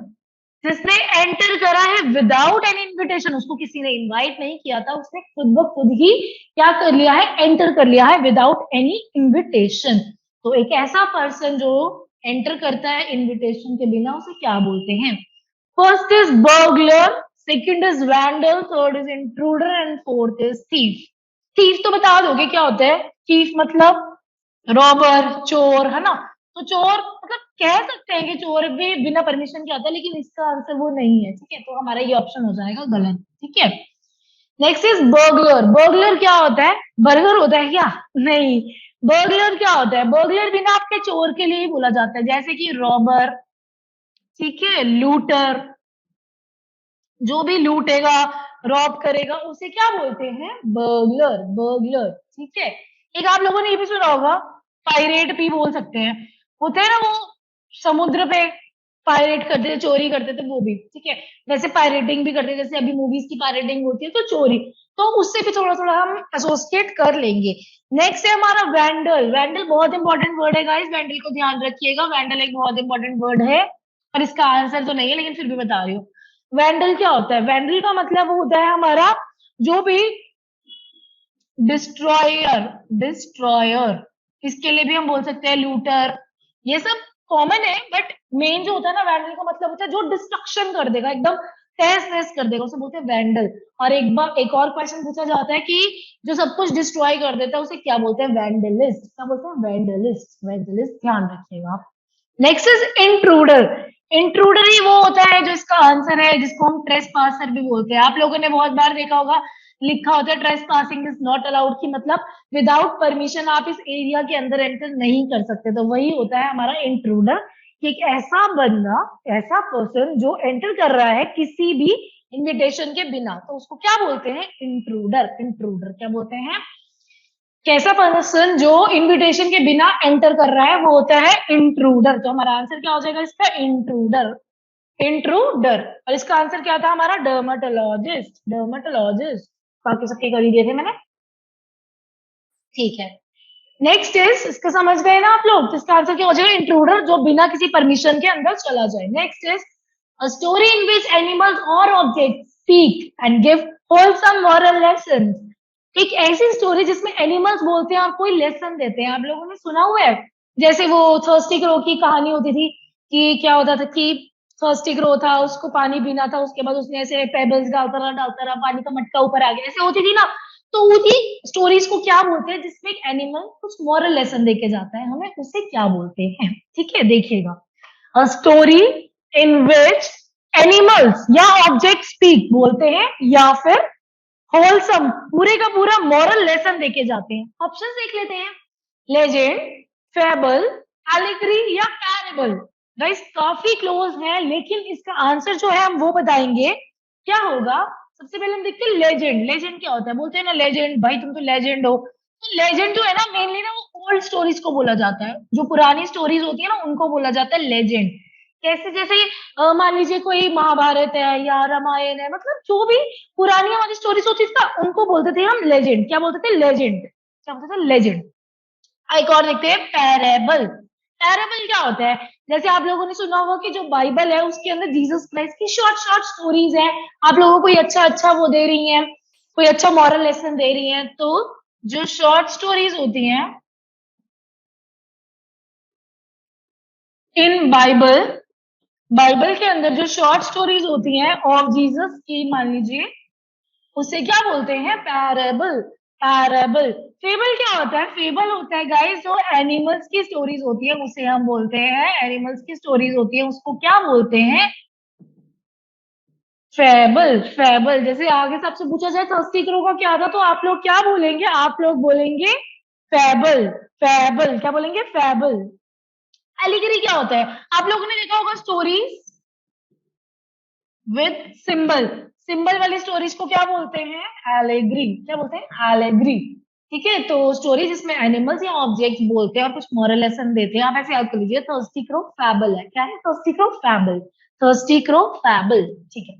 जिसने एंटर करा है विदाउट एनी इन्विटेशन, उसको किसी ने इनवाइट नहीं किया था, उसने खुद ब खुद ही क्या कर लिया है, एंटर कर लिया है विदाउट एनी इन्विटेशन। तो एक ऐसा पर्सन जो एंटर करता है इनविटेशन के बिना, उसे क्या बोलते हैं? First is burglar, second is vandal, third is intruder and fourth is thief. Thief तो बता दोगे क्या होता है? थीफ मतलब रॉबर, चोर, है ना? तो चोर मतलब कह सकते हैं कि चोर भी बिना परमिशन के आता है, लेकिन इसका आंसर वो नहीं है, ठीक है? तो हमारा ये ऑप्शन हो जाएगा गलत, ठीक है? Next is burglar. बर्गलर क्या होता है? बर्गर होता है क्या? नहीं। बर्गलर क्या होता है? बर्गलर बिना आपके चोर के लिए ही बोला जाता है, जैसे कि रॉबर, ठीक है, लूटर, जो भी लूटेगा, रॉब करेगा, उसे क्या बोलते हैं? बर्गलर, बर्गलर, ठीक है? एक आप लोगों ने ये भी सुना होगा, पायरेट भी बोल सकते हैं, होते हैं ना वो समुद्र पे पायरेट करते थे, चोरी करते थे, वो भी, ठीक है? वैसे पायरेटिंग भी करते हैं, जैसे अभी मूवीज की पायरेटिंग होती है, तो चोरी, तो उससे भी थोड़ा थोड़ा हम एसोसिएट कर लेंगे। नेक्स्ट है हमारा वैंडल। वैंडल बहुत इंपॉर्टेंट वर्ड है गाइस, वैंडल को ध्यान रखिएगा, वैंडल एक बहुत इंपॉर्टेंट वर्ड है, और इसका आंसर तो नहीं है, लेकिन फिर भी बता रही हूँ। वैंडल क्या होता है? वैंडल का मतलब होता है हमारा जो भी डिस्ट्रॉयर, डिस्ट्रॉयर, इसके लिए भी हम बोल सकते हैं लूटर, ये सब कॉमन है, बट मेन जो होता है ना वैंडल का मतलब होता है जो डिस्ट्रक्शन कर देगा, एकदम तहस नहस कर देगा, उसे बोलते हैं वैंडल। और एक बार एक और क्वेश्चन पूछा जाता है कि जो सब कुछ डिस्ट्रॉय कर देता है उसे क्या बोलते हैं? वैंडलिस्ट। क्या बोलते हैं? वैंडलिस्ट, वैंडलिस्ट, ध्यान रखिएगा आप। Next is intruder. इंट्रूडर ही वो होता है जो इसका आंसर है, जिसको हम ट्रेस पासर भी बोलते हैं। आप लोगों ने बहुत बार देखा होगा, लिखा होता है trace passing is not allowed, की मतलब विदाउट परमिशन आप इस एरिया के अंदर एंटर नहीं कर सकते। तो वही होता है हमारा इंट्रूडर, कि एक ऐसा बंदा, ऐसा पर्सन जो एंटर कर रहा है किसी भी इनविटेशन के बिना, तो उसको क्या बोलते हैं? इंट्रूडर। इंट्रूडर क्या बोलते हैं? कैसा पर्सन जो इनविटेशन के बिना एंटर कर रहा है वो होता है इंट्रूडर। तो हमारा आंसर क्या हो जाएगा इसका? Intruder, intruder. और इसका आंसर क्या था हमारा? Dermatologist, dermatologist. बाकी सबके कर ही दिए थे मैंने, ठीक है। नेक्स्ट इज, इसका समझ गए ना आप लोग? इसका आंसर क्या हो जाएगा? इंट्रूडर, जो बिना किसी परमिशन के अंदर चला जाए। Next is a story in which animals और object speak and give wholesome moral lesson. एक ऐसी स्टोरी जिसमें एनिमल्स बोलते हैं और कोई लेसन देते हैं। आप लोगों ने सुना हुआ है, जैसे वो थर्स्टी क्रो की कहानी होती थी, कि क्या होता था कि थर्स्टी क्रो था, उसको पानी पीना था, उसके बाद उसने ऐसे पेबल्स डालता रहा, पानी का मटका ऊपर आ गया, ऐसे होती थी ना। तो उसी स्टोरीज को क्या बोलते हैं जिसमें एक एनिमल कुछ मॉरल लेसन देके जाता है हमें, उसे क्या बोलते हैं? ठीक है, देखिएगा। अ स्टोरी इन विच एनिमल्स या ऑब्जेक्ट स्पीक बोलते हैं, या फिर होलसम पूरे का पूरा मॉरल लेसन देके जाते हैं। ऑप्शन देख लेते हैं। लेजेंड, फेबल, एलिगरी या पैरेबल। गाइस काफी क्लोज है, लेकिन इसका आंसर जो है हम वो बताएंगे। क्या होगा? सबसे पहले हम देखते हैं लेजेंड। लेजेंड क्या होता है? बोलते हैं ना लेजेंड, भाई तुम तो लेजेंड हो। तो लेजेंड जो है ना, मेनली ना वो ओल्ड स्टोरीज को बोला जाता है, जो पुरानी स्टोरीज होती है ना उनको बोला जाता है लेजेंड। कैसे? जैसे मान लीजिए कोई महाभारत है या रामायण है, मतलब जो भी पुरानी हमारी स्टोरीज होती थी ना, उनको बोलते थे हम लेजेंड। क्या बोलते थे? लेजेंड। क्या बोलते थे? लेजेंड। एक और देखते हैं, पैरेबल। पैरेबल क्या होता है? जैसे आप लोगों ने सुना होगा कि जो बाइबल है उसके अंदर जीसस क्राइस्ट की शॉर्ट शॉर्ट स्टोरीज है, आप लोगों को कोई अच्छा अच्छा वो दे रही हैं, कोई अच्छा मॉरल लेसन दे रही हैं। तो जो शॉर्ट स्टोरीज होती हैं इन बाइबल, बाइबल के अंदर जो शॉर्ट स्टोरीज होती हैं ऑफ जीसस की, मान लीजिए, उसे क्या बोलते हैं? पैरेबल। पैरेबल। फेबल क्या होता है? फेबल होता है गाइस जो एनिमल्स की स्टोरीज होती है उसे हम बोलते हैं, एनिमल्स की स्टोरीज होती है उसको क्या बोलते हैं? फेबल। फेबल। जैसे आगे से आपसे पूछा जाए थर्स्टी क्रो का क्या था, तो आप लोग क्या बोलेंगे? आप लोग बोलेंगे फेबल। फेबल। क्या बोलेंगे? फेबल। एलिगरी क्या होता है? आप लोगों ने देखा होगा स्टोरीज विद सिंबल। सिंबल वाली स्टोरीज को क्या बोलते हैं? एलेग्री। क्या बोलते हैं? एलेग्री। ठीक है, तो स्टोरी जिसमें एनिमल्स या ऑब्जेक्ट्स बोलते हैं और कुछ मॉरल लेसन देते हैं, आप ऐसे याद कर लीजिए। थर्स्टी क्रो फैबल है। क्या है? Thirsty crow fable. Thirsty crow fable. ठीक है।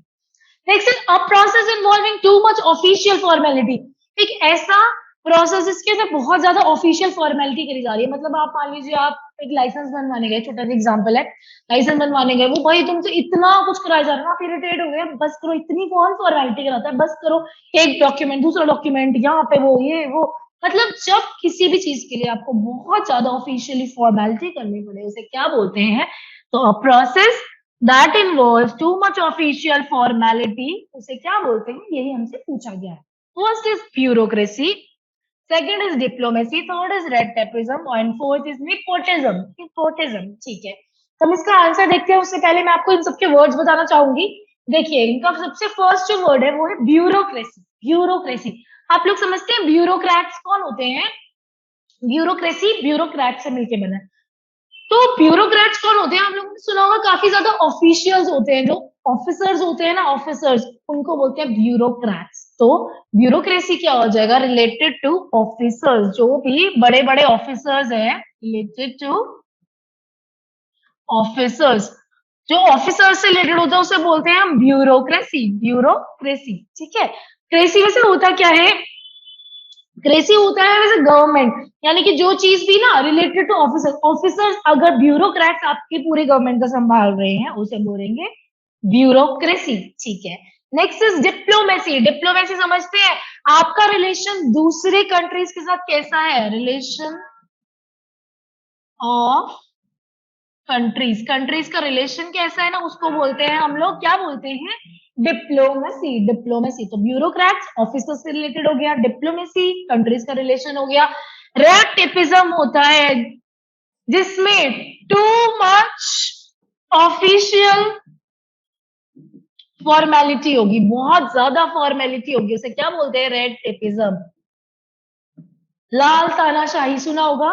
Next is a process involving too much official formality. एक ऐसा प्रोसेस इसके अंदर बहुत ज्यादा ऑफिशियल फॉर्मेलिटी करी जा रही है। मतलब आप मान लीजिए आप एक लाइसेंस बनवाने गए, छोटा सा एग्जांपल है, लाइसेंस बनवाने गए, वो भाई तुमसे इतना कुछ कराया जा रहा है ना, आप इरिटेट हो गए, बस करो, इतनी कौन फॉर्मेलिटी कराता है, बस करो, एक डॉक्यूमेंट दूसरा डॉक्यूमेंट, यहाँ पे वो ये वो। मतलब जब किसी भी चीज के लिए आपको बहुत ज्यादा ऑफिशियली फॉर्मेलिटी करनी पड़े, उसे क्या बोलते हैं? तो a process that involves to much official formality, उसे क्या बोलते हैं? यही हमसे पूछा गया है। First is bureaucracy, second is diplomacy, third is red tapeism, and fourth is nepotism. Nepotism, ठीक है। तो हम इसका आंसर देखते हैं, उससे पहले मैं आपको इन सबके वर्ड्स बताना चाहूंगी। देखिए, इनका सबसे फर्स्ट जो वर्ड है वो है ब्यूरोक्रेसी। ब्यूरोक्रेसी, आप लोग समझते हैं ब्यूरोक्रेट्स कौन होते हैं? ब्यूरोक्रेसी ब्यूरोक्रेट से मिलके बना है। तो ब्यूरोक्रेट्स कौन होते हैं? आप लोगों ने सुना होगा, काफी ज्यादा ऑफिशियल्स होते हैं, जो ऑफिसर्स होते हैं ना, ऑफिसर्स, उनको बोलते हैं ब्यूरोक्रेट्स। तो ब्यूरोक्रेसी क्या हो जाएगा? रिलेटेड टू ऑफिसर्स, जो भी बड़े बड़े ऑफिसर्स हैं, रिलेटेड टू ऑफिसर्स, जो ऑफिसर्स से रिलेटेड होता है उसे बोलते हैं हम ब्यूरोक्रेसी। ब्यूरोक्रेसी, ठीक है। क्रेसी वैसे होता क्या है? क्रेसी होता है वैसे गवर्नमेंट, यानी कि जो चीज भी ना रिलेटेड टू ऑफिसर, ऑफिसर्स अगर ब्यूरोक्रेट्स आपकी पूरी गवर्नमेंट का संभाल रहे हैं, उसे बोलेंगे ब्यूरोक्रेसी, ठीक है। Next is diplomacy. डिप्लोमेसी समझते हैं? आपका रिलेशन दूसरे कंट्रीज के साथ कैसा है? रिलेशन ऑफ कंट्रीज, कंट्रीज का रिलेशन कैसा है ना, उसको बोलते हैं हम लोग, क्या बोलते हैं? डिप्लोमेसी। डिप्लोमेसी, तो ब्यूरोक्रेट्स ऑफिसर से रिलेटेड हो गया, डिप्लोमेसी कंट्रीज का रिलेशन हो गया। रेटिपिज्म होता है जिसमें टू मच ऑफिशियल फॉर्मेलिटी होगी, बहुत ज्यादा फॉर्मेलिटी होगी, उसे क्या बोलते हैं? Red tapism. लाल तानाशाही सुना होगा,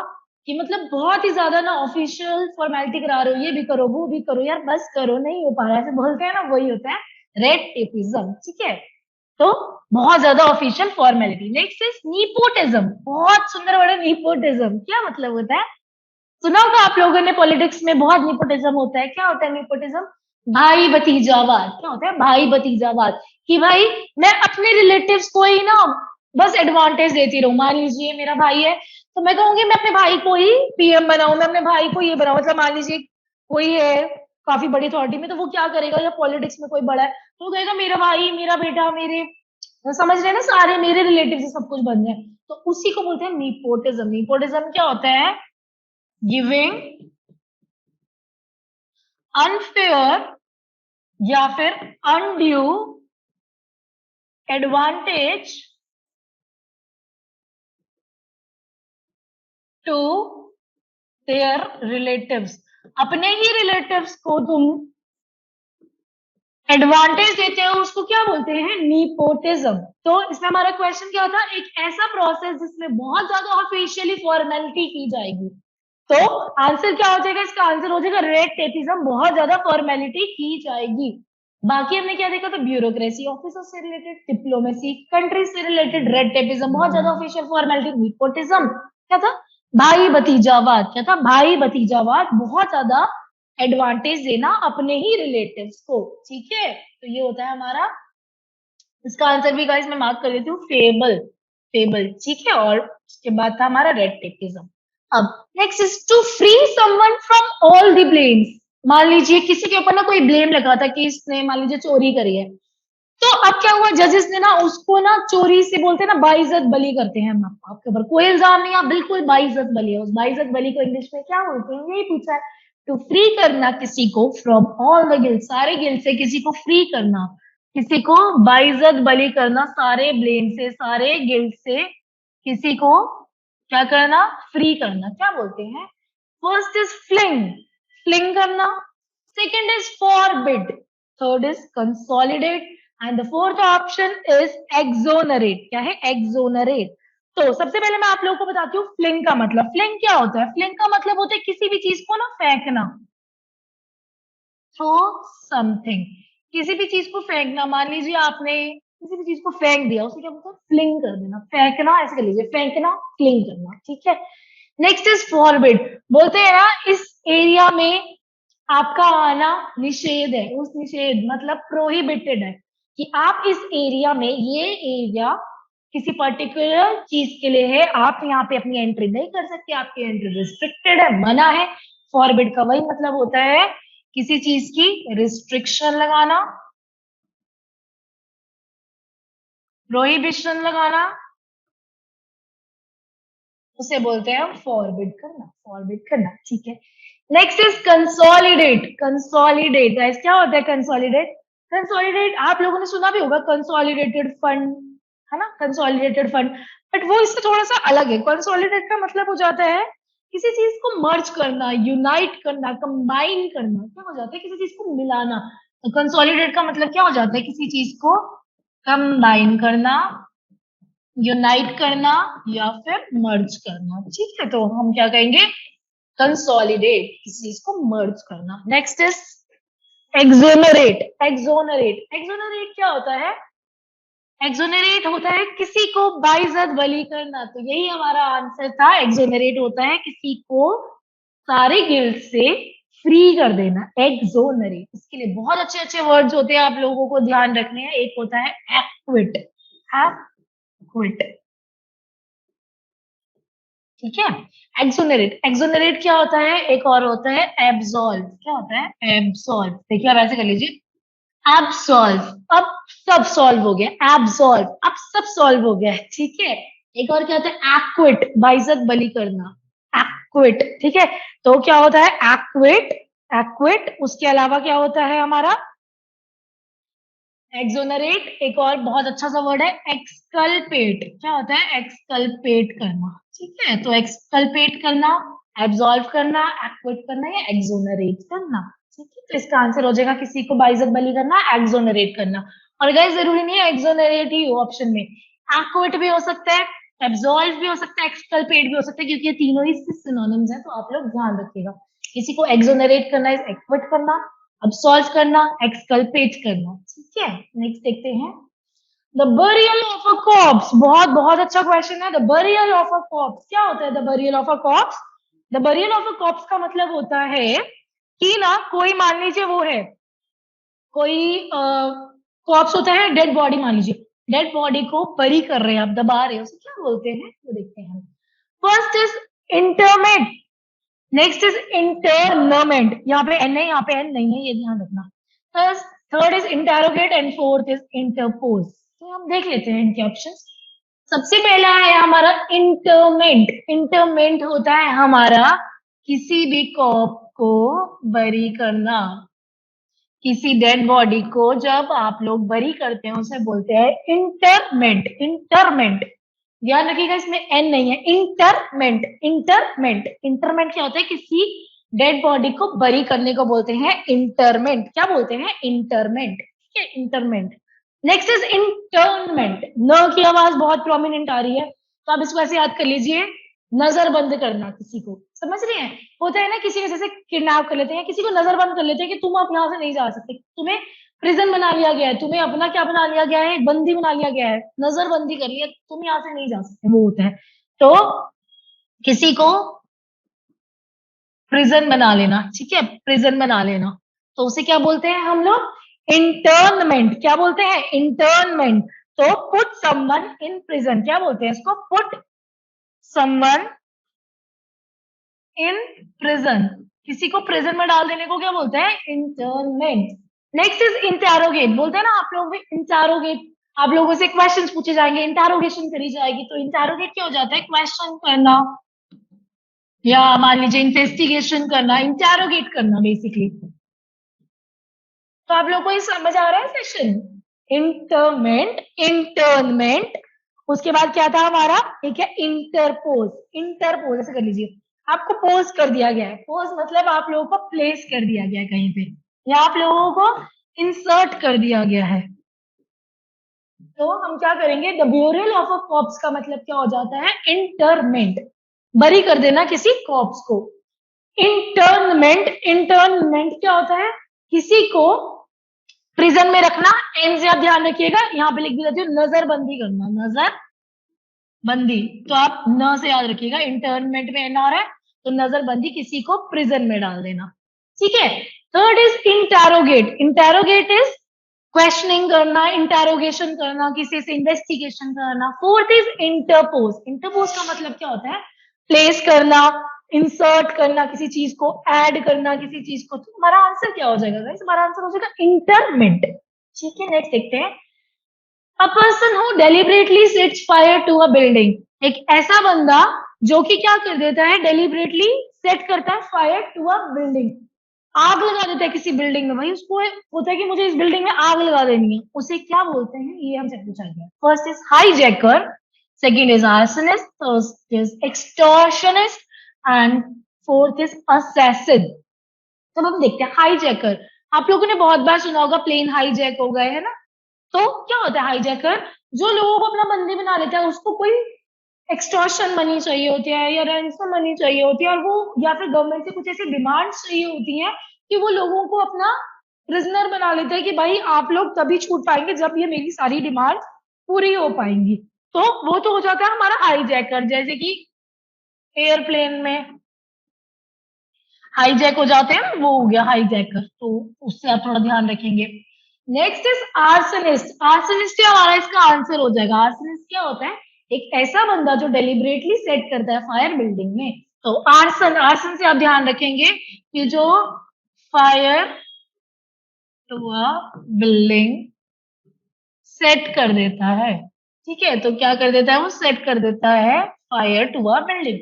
कि मतलब बहुत ही ज्यादा ना ऑफिशियल फॉर्मेलिटी करा रहे हो, ये भी करो वो भी करो, यार बस करो, नहीं हो पा रहा है, ऐसे बोलते हैं ना, वही होता है रेड टेपिज्म, ठीक है। तो बहुत ज्यादा ऑफिशियल फॉर्मेलिटी। नेक्स्ट इज नीपोटिज्म, बहुत सुंदर वर्ड है नीपोटिज्म। क्या मतलब होता है? सुना होगा आप लोगों ने, पॉलिटिक्स में बहुत निपोटिज्म होता है। क्या होता है निपोटिज्म? भाई भतीजावाद। क्या होता है? भाई भतीजावाद, कि भाई मैं अपने रिलेटिव्स को ही ना बस एडवांटेज देती रहूं। मान लीजिए मेरा भाई है, तो मैं कहूंगी मैं अपने भाई को ही पीएम बनाऊं, मैं अपने भाई को ये बनाऊं। मतलब मान लीजिए कोई है काफी बड़ी अथॉरिटी में, तो वो क्या करेगा, या पॉलिटिक्स में कोई बड़ा है, तो वो कहेगा मेरा भाई, मेरा बेटा, मेरे, समझ रहे हैं ना, सारे मेरे रिलेटिव से सब कुछ बन जाए। तो उसी को बोलते हैं नीपोटिज्म। नीपोटिज्म क्या होता है? गिविंग अनफेयर या फिर undue advantage to their relatives, अपने ही रिलेटिव्स को तुम एडवांटेज देते हो, उसको क्या बोलते हैं? नीपोटिज्म। तो इसमें हमारा क्वेश्चन क्या था? एक ऐसा प्रोसेस जिसमें बहुत ज्यादा ऑफिशियली फॉर्मेलिटी की जाएगी। तो आंसर क्या हो जाएगा? इसका आंसर हो जाएगा रेड टेपिज्म, बहुत ज्यादा फॉर्मेलिटी की जाएगी। बाकी हमने क्या देखा था? ब्यूरोक्रेसी ऑफिसर से रिलेटेड, डिप्लोमेसी कंट्री से रिलेटेड, रेड टेपिज्म बहुत ज्यादा ऑफिशियल फॉर्मेलिटी, निपोटिज्म क्या था? भाई भतीजावाद। क्या था? भाई भतीजावाद, बहुत ज्यादा एडवांटेज देना अपने ही रिलेटिव्स को, ठीक है। तो ये होता है हमारा, इसका आंसर भी गाइस मैं मार्क कर देती हूँ, फेबल। फेबल, ठीक है। और उसके बाद था हमारा रेड टेपिज्म। अब next is to free someone from all the blames. मान लीजिए किसी के ऊपर ना कोई ब्लेम लगा था कि इसने मान लीजिए चोरी करी है, तो अब क्या हुआ, जजेस ने ना उसको ना चोरी से बोलते हैं ना बाइज्जत बरी करते हैं। हम आपके ऊपर कोई इल्जाम नहीं है, आप बिल्कुल बाइज्जत बरी है। उस बाइज्जत बरी को इंग्लिश में क्या बोलते हैं? यही पूछा है। टू फ्री करना किसी को फ्रॉम ऑल द गिल्ट, सारे गिल्ट से किसी को फ्री करना, किसी को बाइज्जत बरी करना, सारे ब्लेम से, सारे गिल्ट से किसी को क्या करना? फ्री करना, क्या बोलते हैं? फर्स्ट इज फ्लिंग, फ्लिंग करना। Second is forbid, third is consolidate, and the fourth option is exonerate. क्या है? एक्सोनरेट। तो सबसे पहले मैं आप लोगों को बताती हूँ फ्लिंग का मतलब। फ्लिंग क्या होता है? फ्लिंग का मतलब होता है किसी भी चीज को ना फेंकना, थ्रो समथिंग, किसी भी चीज को फेंकना। मान लीजिए आपने किसी भी चीज को फेंक दिया, उसे क्या बोलते हैं? फ्लिंग कर देना। फेंकना ऐसे कर लीजिए, फेंकना, फ्लिंग करना, ठीक है। नेक्स्ट इज फॉरबिड, बोलते हैं ना इस एरिया में आपका आना निषेध है। उस निषेध मतलब प्रोहिबिटेड है, कि आप इस एरिया में, ये एरिया किसी पर्टिकुलर चीज के लिए है, आप यहाँ पे अपनी एंट्री नहीं कर सकते, आपकी एंट्री रिस्ट्रिक्टेड है, मना है। फॉरबिड का वही मतलब होता है किसी चीज की रिस्ट्रिक्शन लगाना, प्रोहिबिशन लगाना, उसे बोलते हैं हम फॉरबिड करना, फॉरबिड करना, ठीक है। Next is consolidate. Consolidate guys, क्या होता है कंसोलिडेट? कंसोलिडेट आप लोगों ने सुना भी होगा, कंसोलिडेटेड फंड, है ना, कंसोलिडेटेड फंड। बट वो इससे थोड़ा सा अलग है। कंसोलिडेट का मतलब हो जाता है किसी चीज को मर्ज करना, यूनाइट करना, कंबाइन करना। क्या हो जाता है? किसी चीज को मिलाना। तो कंसोलिडेट का मतलब क्या हो जाता है? किसी चीज को कंबाइन करना, यूनाइट करना या फिर मर्ज करना, ठीक है। तो हम क्या कहेंगे? कंसोलिडेट, किसी चीज को मर्ज करना। Next is exonerate. Exonerate, exonerate क्या होता है? एक्सोनरेट होता है किसी को बाइज्जत बरी करना। तो यही हमारा आंसर था, एक्सोनरेट होता है किसी को सारे गिल्ट से फ्री कर देना, एक्सोनरेट। इसके लिए बहुत अच्छे अच्छे वर्ड्स होते हैं, आप लोगों को ध्यान रखने हैं। एक होता है एक्विट, एक्विट, ठीक है। एक्सोनरेट, एक्सोनरेट क्या होता है? एक और होता है एब्सॉल्व। क्या होता है? एब्सॉल्व। देखिए आप ऐसे कर लीजिए, एब्सॉल्व, अब सब सॉल्व हो गया, एब्सॉल्व, अब सब सॉल्व हो गया है, ठीक है। एक और क्या होता है? एक्विट, बाइज्जत बरी करना, एक्विट, ठीक है। तो क्या होता है? Equity, equity. उसके अलावा क्या होता है हमारा? एक्सोनरेट। एक और बहुत अच्छा सा वर्ड है एक्सकल्पेट। क्या होता है? एक्सकल्पेट करना, ठीक है। तो एक्सकल्पेट करना, एब्सॉल्व करना, एक्विट करना या एक्सोनरेट करना, ठीक है। तो इसका आंसर हो जाएगा किसी को बाइज्जत बरी करना, एक्सोनरेट करना। और गाइस जरूरी नहीं है एक्सोनरेट ही हो ऑप्शन में, एक्विट भी हो सकता है, एब्सॉल्व भी हो सकता है, एक्सकल्पेट भी हो सकता है, क्योंकि ये तीनों ही सिनोनिम्स हैं। तो आप लोग ध्यान रखिएगा, किसी को एक्सोनरेट करना है, एक्विट करना, अब्सॉल्व करना, एक्सकल्पेट करना, ठीक है। नेक्स्ट देखते हैं, the burial of a corps. बहुत बहुत अच्छा क्वेश्चन है। The burial of a corps क्या होता है? The burial of a corps, the burial of a corps का मतलब होता है कि ना, कोई मान लीजिए वो है, कोई कॉर्प्स होता है, डेड बॉडी मान लीजिए, डेड बॉडी को बरी कर रहे हैं, आप दबा रहे हो, उसे क्या बोलते हैं? वो देखते हैं। First is interment, next is internment, यहाँ पे एन है, यहाँ पे एन नहीं है, ये ध्यान रखना। Third is interrogate and fourth is interpose. तो हम देख लेते हैं इनके ऑप्शंस। सबसे पहला है हमारा इंटरमेंट। इंटरमेंट होता है हमारा किसी भी कॉप को बरी करना, किसी डेड बॉडी को जब आप लोग बरी करते हैं उसे बोलते हैं इंटरमेंट, इंटरमेंट। ध्यान रखिएगा इसमें एन नहीं है, इंटरमेंट, इंटरमेंट। इंटरमेंट क्या होता है? किसी डेड बॉडी को बरी करने को बोलते हैं इंटरमेंट। क्या बोलते हैं? इंटरमेंट, ठीक है, इंटरमेंट। Next is इंटर्नमेंट। न की आवाज बहुत प्रोमिनेंट आ रही है, तो आप इसको ऐसे याद कर लीजिए, नजर बंद करना किसी को, समझ रहे हैं? होता है ना, किसी को जैसे किडनैप कर लेते हैं, किसी को नजर बंद कर लेते हैं कि तुम आप यहाँ से नहीं जा सकते, तुम्हें प्रिजन बना लिया गया है, तुम्हें अपना क्या बना लिया गया है? बंदी बना लिया गया है, नजरबंदी कर लिया, तुम यहाँ से नहीं जा सकते, वो होता है। तो किसी को प्रिजन बना लेना, ठीक है, प्रिजन बना लेना, तो उसे क्या बोलते हैं हम लोग? इंटर्नमेंट। क्या बोलते हैं? इंटर्नमेंट। तो पुट समवन इन प्रिजन, क्या बोलते हैं इसको? पुट समवन इन प्रिजन, किसी को प्रिजन में डाल देने को क्या बोलते हैं? इंटर्नमेंट। Next is interrogate. बोलते हैं ना आप लोग भी इंटेरोगेट, आप लोगों से क्वेश्चंस पूछे जाएंगे, इंटेरोगेशन करी जाएगी। तो इंटेरोगेट क्या हो जाता है? क्वेश्चन करना, या मान लीजिए इन्वेस्टिगेशन करना, इंटेरोगेट करना बेसिकली। तो आप लोग को ये समझ आ रहा है सेशन? इंटरमेंट, इंटर्नमेंट, उसके बाद क्या था हमारा? एक है इंटरपोज। इंटरपोज ऐसे कर लीजिए, आपको पोज कर दिया गया है, पोज मतलब आप लोगों को प्लेस कर दिया गया है कहीं पे, या आप लोगों को इंसर्ट कर दिया गया है। तो हम क्या करेंगे? The burial of a cops का मतलब क्या हो जाता है? इंटरमेंट, बरी कर देना किसी कॉप्स को। इंटर्नमेंट, इंटर्नमेंट क्या होता है? किसी को प्रिजन में रखना। एन से आप ध्यान रखिएगा, यहाँ पे लिख भी देती हूँ, नजरबंदी करना, नजर बंदी। तो आप न से याद रखिएगा, इंटर्नमेंट में एन आ रहा है, तो नजरबंदी, किसी को प्रिजन में डाल देना, ठीक है। Third is interrogate. Interrogate is questioning करना, इंटेरोगेशन करना, किसी से इन्वेस्टिगेशन करना। Fourth is interpose. इंटरपोज का मतलब क्या होता है? प्लेस करना, इंसर्ट करना, किसी चीज को ऐड करना, किसी चीज को। तो हमारा आंसर क्या हो जाएगा गाइस? हमारा आंसर हो जाएगा इंटरमिट। ठीक है, नेक्स्ट देखते हैं। A person who deliberately sets fire to a building. एक ऐसा बंदा जो कि क्या कर देता है? डेलिबरेटली सेट करता है फायर टू अ बिल्डिंग। आग लगा देता है किसी बिल्डिंग में। भाई उसको होता है कि मुझे इस बिल्डिंग में आग लगा देनी है, उसे क्या बोलते हैं? ये हमसे पूछा गया। First is hijacker, second is arsonist, third is extortionist and fourth is assassin. तो हम देखते हैं हाईजैकर। आप लोगों ने बहुत बार सुना होगा प्लेन हाईजैक हो गए, है ना? तो क्या होता है हाईजैकर? जो लोगों को अपना बंदी बना लेता है, उसको कोई एक्सटॉर्शन मनी चाहिए होती है या रैंसम मनी चाहिए होती है, और वो या फिर गवर्नमेंट से कुछ ऐसी डिमांड्स चाहिए होती हैं कि वो लोगों को अपना प्रिजनर बना लेते हैं कि भाई आप लोग तभी छूट पाएंगे जब ये मेरी सारी डिमांड पूरी हो पाएंगी। तो वो तो हो जाता है हमारा हाईजैकर। जैसे कि एयरप्लेन में हाईजैक हो जाते हैं, वो हो गया हाईजैकर। तो उससे आप थोड़ा ध्यान रखेंगे। Next is arsonist. आर्सनिस्ट क्या हमारा इसका आंसर हो जाएगा? आर्सनिस्ट क्या होता है? एक ऐसा बंदा जो डेलिबरेटली सेट करता है फायर बिल्डिंग में। तो आर्सन, आर्सन से आप ध्यान रखेंगे कि जो fire to a building set कर देता है। ठीक है, तो क्या कर देता है? वो सेट कर देता है fire to a building.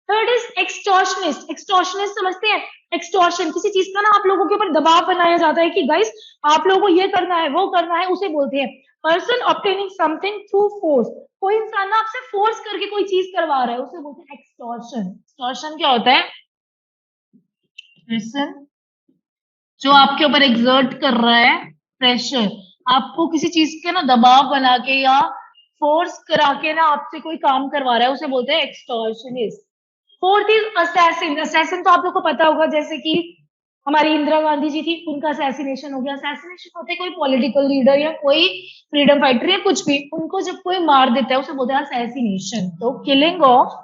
Third is extortionist. Extortionist समझते हैं? एक्सटॉर्शन किसी चीज का ना आप लोगों के ऊपर दबाव बनाया जाता है कि गाइस आप लोगों को ये करना है, वो करना है, उसे बोलते हैं person obtaining something through force. कोई इंसान ना आपसे फोर्स करके कोई चीज करवा रहा है, उसे बोलते हैं एक्सटॉर्शन। एक्सटॉर्शन क्या होता है? पर्सन जो आपके ऊपर एग्जर्ट कर रहा है प्रेशर, आपको किसी चीज के ना दबाव बना के या फोर्स करा के ना आपसे कोई काम करवा रहा है, उसे बोलते हैं extortionist. Fourth is assassin. Assassin तो आप लोग को पता होगा, जैसे कि हमारी इंदिरा गांधी जी थी, उनका असैसिनेशन हो गया। असैसिनेशन होते कोई पॉलिटिकल लीडर या कोई फ्रीडम फाइटर या कुछ भी, उनको जब कोई मार देता है उसे बोलते हैं असैसिनेशन। तो killing of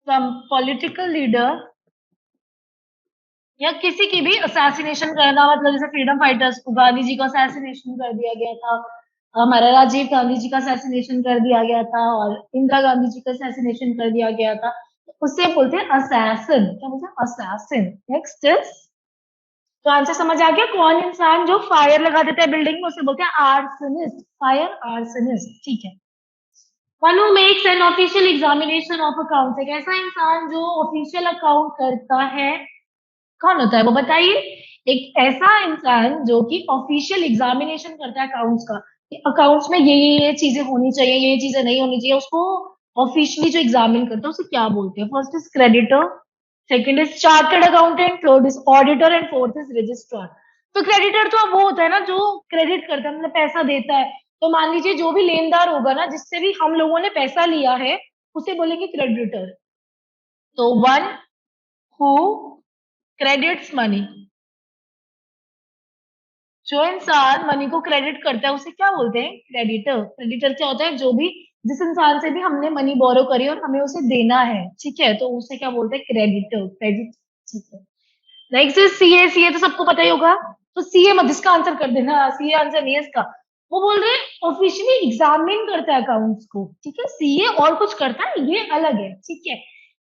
some political leader या किसी की भी असैसिनेशन करना, मतलब जैसे फ्रीडम फाइटर्स को गांधी जी का असैसिनेशन कर दिया गया था, हमारा राजीव गांधी जी का असैसिनेशन कर दिया गया था, और इंदिरा गांधी जी का असैसिनेशन कर दिया गया था। तो उससे बोलते हैं असैसिन। क्या बोलते हैं? असैसिन। नेक्स्ट इज, तो आंसर समझ आ गया? कौन इंसान जो फायर लगा देता है बिल्डिंग में उसे बोलते हैं आर्सनिस्ट। Fire arsonist. ठीक है। One who makes an official examination of account. एक ऐसा इंसान जो ऑफिशियल अकाउंट करता है, कौन होता है वो बताइए? एक ऐसा इंसान जो कि ऑफिशियल एग्जामिनेशन करता है अकाउंट्स का, अकाउंट्स में ये चीजें होनी चाहिए, ये चीजें नहीं होनी चाहिए, उसको ऑफिशियली जो एग्जामिन करता है उसे क्या बोलते हैं? First is creditor, second is chartered accountant, third is auditor and fourth is registrar. तो क्रेडिटर तो वो होता है ना जो क्रेडिट करता है, मतलब पैसा देता है। तो मान लीजिए जो भी लेनदार होगा ना, जिससे भी हम लोगों ने पैसा लिया है, उसे बोलेंगे क्रेडिटर। तो वन हु क्रेडिट्स मनी, जो इंसान मनी को क्रेडिट करता है उसे क्या बोलते हैं? क्रेडिटर। क्रेडिटर क्या होता है? जो भी, जिस इंसान से भी हमने मनी बोरो करी और हमें उसे देना है, ठीक है, तो उसे क्या बोलते हैं? क्रेडिटर। क्रेडिट। ठीक है। Next is CA. सीए तो सबको पता ही होगा। तो सीए मत इसका आंसर कर देना, सीए आंसर नहीं है इसका। वो बोल रहे हैं ऑफिशियली एग्जामिन करता है अकाउंट्स को, ठीक है। सीए और कुछ करता है, ये अलग है, ठीक है।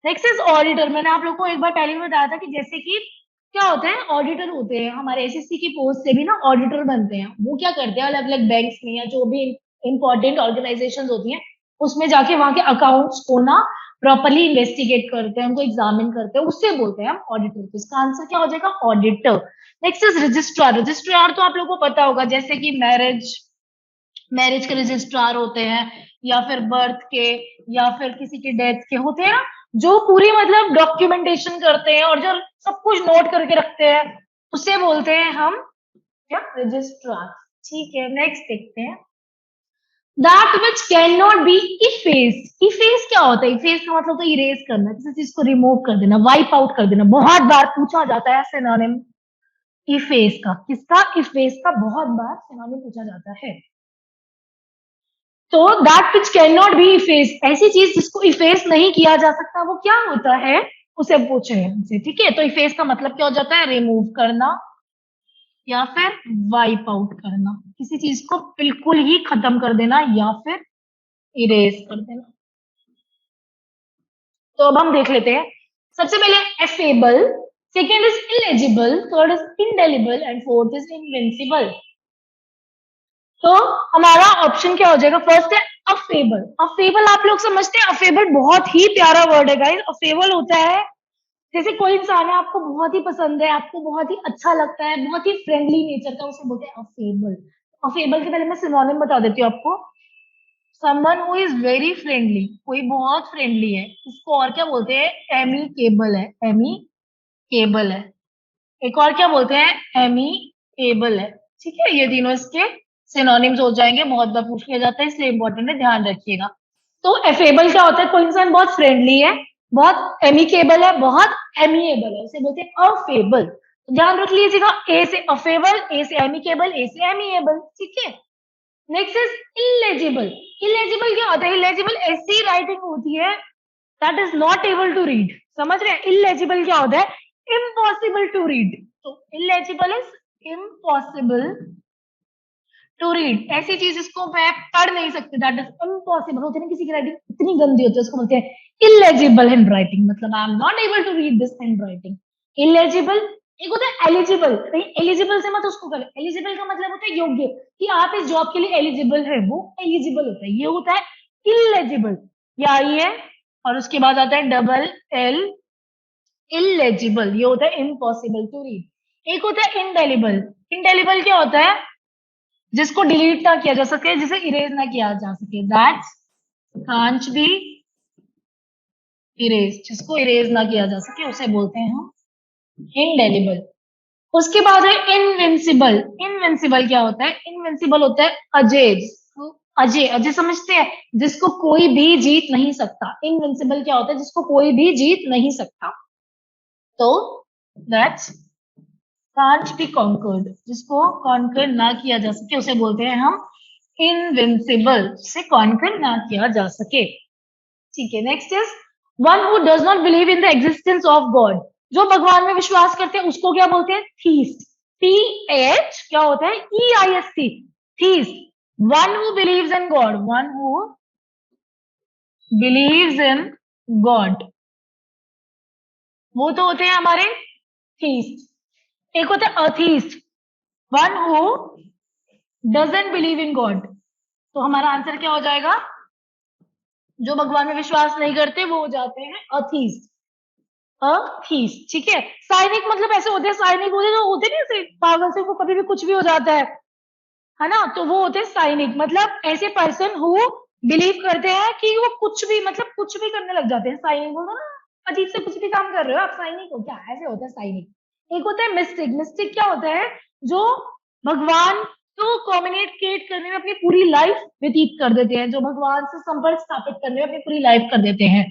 Next is auditor. मैंने आप लोग को एक बार पहले भी बताया था कि जैसे कि क्या होता है, ऑडिटर होते हैं हमारे एसएससी की पोस्ट से भी ना ऑडिटर बनते हैं। वो क्या करते हैं, अलग अलग बैंक्स में या जो भी इंपॉर्टेंट ऑर्गेनाइजेशंस होती हैं, उसमें जाके वहां के अकाउंट्स को ना प्रॉपरली इन्वेस्टिगेट करते हैं, उनको एग्जामिन करते हैं, उससे बोलते हैं हम ऑडिटर। तो इसका आंसर क्या हो जाएगा? Auditor. Next is registrar. Registrar तो आप लोगों को पता होगा, जैसे कि मैरिज, मैरिज के रजिस्ट्रार होते हैं, या फिर बर्थ के, या फिर किसी की डेथ के होते हैं ना, जो पूरी मतलब डॉक्यूमेंटेशन करते हैं और जो सब कुछ नोट करके रखते हैं, उसे बोलते हैं हम क्या? रजिस्ट्रार। ठीक है, नेक्स्ट देखते हैं। That which can not be efface. Efface क्या होता है? इफेस का मतलब तो इरेज करना, किसी चीज को रिमूव कर देना, वाइप आउट कर देना। बहुत बार पूछा जाता है सिनोनिम इफेस का। किसका? इफेस का बहुत बार सिनोनिम पूछा जाता है। तो that which can not be efface, ऐसी चीज जिसको इफेस नहीं किया जा सकता, वो क्या होता है? उसे पूछे हमसे, ठीक है। तो इफेस का मतलब क्या हो जाता है, रिमूव करना या फिर वाइप आउट करना, किसी चीज को बिल्कुल ही खत्म कर देना या फिर इरेज कर देना। तो अब हम देख लेते हैं। सबसे पहले affable, second is illegible, third is indelible and fourth is invincible. तो हमारा ऑप्शन क्या हो जाएगा, फर्स्ट है अफेबल। अफेबल आप लोग समझते हैं, अफेबल बहुत ही प्यारा वर्ड है गाइस। अफेबल होता है जैसे कोई इंसान है आपको बहुत ही पसंद है, आपको बहुत ही अच्छा लगता है, बहुत ही फ्रेंडली नेचर का, उसे बोलते हैं अफेबल। अफेबल के पहले मैं सिनोनिम बता देती हूँ आपको। Someone who is very friendly, कोई बहुत फ्रेंडली है, इसको और क्या बोलते हैं, एमिकेबल है, एमिकेबल है। एक और क्या बोलते हैं, एमिकेबल है। ठीक है, ये तीनों इसके सिनोनिम्स हो जाएंगे, बहुत बार पूछ लिया जाता है इसलिए इंपॉर्टेंट है, ध्यान रखिएगा। तो एफेबल क्या होता है, कोई इंसान बहुत फ्रेंडली है, बहुत एमिकेबल है, बहुत एमिएबल है, उसे बोलते हैं अफेबल। तो ध्यान रख लीजिएगा, ए से अफेबल, ए से एमिकेबल, ए से एमिएबल। ठीक है, नेक्स्ट इज इलेजिबल। इलेजिबल क्या होता है, इलेजिबल ऐसी राइटिंग होती है that is not able to read. समझ रहे हैं, इलेजिबल क्या होता है, इम्पॉसिबल टू रीड। तो illegible is impossible to read, ऐसी चीज इसको मैं पढ़ नहीं सकती, दैट इज इम्पॉसिबल। होती है ना किसी की राइटिंग इतनी गंदी होती है, उसको बोलते हैं इलेजिबल हैंड राइटिंग, मतलब I am not able to read this handwriting. Illegible. एक होता है एलिजिबल, एलिजिबल से मत उसको करें, एलिजिबल का मतलब होता है योग्य, कि आप इस जॉब के लिए एलिजिबल है, वो एलिजिबल होता है। ये होता है इलेजिबल, ये आई है और उसके बाद आता है डबल एल, इलेजिबल, ये होता है इम्पॉसिबल टू रीड। एक होता है इंडेलिबल। इंडेलिबल क्या होता है, जिसको डिलीट ना किया जा सके, जिसे इरेज ना किया जा सके, दैट कांट बी इरेज, जिसको इरेज ना किया जा सके उसे बोलते हैं हम इनडेलिबल। उसके बाद है इनविंसिबल। इनविंसिबल क्या होता है, इनविंसिबल होता है अजय, अजय, अजय समझते हैं, जिसको कोई भी जीत नहीं सकता। इनविंसिबल क्या होता है, जिसको कोई भी जीत नहीं सकता। तो दैट्स कांट बी कॉन्कर्ड, जिसको कॉन्कर ना किया जा सके उसे बोलते हैं हम इनविंसिबल, जिसे कॉन्कर ना किया जा सके। ठीक है, next is one who does not believe in the existence of God. जो भगवान में विश्वास करते हैं उसको क्या बोलते हैं, थीस्ट। टी एच क्या होता है, E I S T, theist. One who believes in God, one who believes in God, वो तो होते हैं हमारे थीस्ट। एक होता है atheist, one who doesn't believe in God. तो हमारा आंसर क्या हो जाएगा, जो भगवान में विश्वास नहीं करते वो हो जाते हैं अथीस्ट, अथीस्ट। ठीक है, साइनिक मतलब ऐसे होते हैं, साइनिक होते जो होते नहीं, ऐसे पागल से, को कभी भी कुछ भी हो जाता है ना, तो वो होते हैं साइनिक, मतलब ऐसे पर्सन हु बिलीव करते हैं कि वो कुछ भी, मतलब कुछ भी करने लग जाते हैं। साइनिक बोलो ना, अजीब से कुछ भी काम कर रहे हो आप, साइनिक हो क्या, ऐसे होता है साइनिक। एक होता है मिस्टिक। मिस्टिक क्या होता है, जो भगवान को कम्युनिकेट करने में अपनी पूरी लाइफ व्यतीत कर देते हैं, जो भगवान से संपर्क स्थापित करने में अपनी पूरी लाइफ कर देते हैं।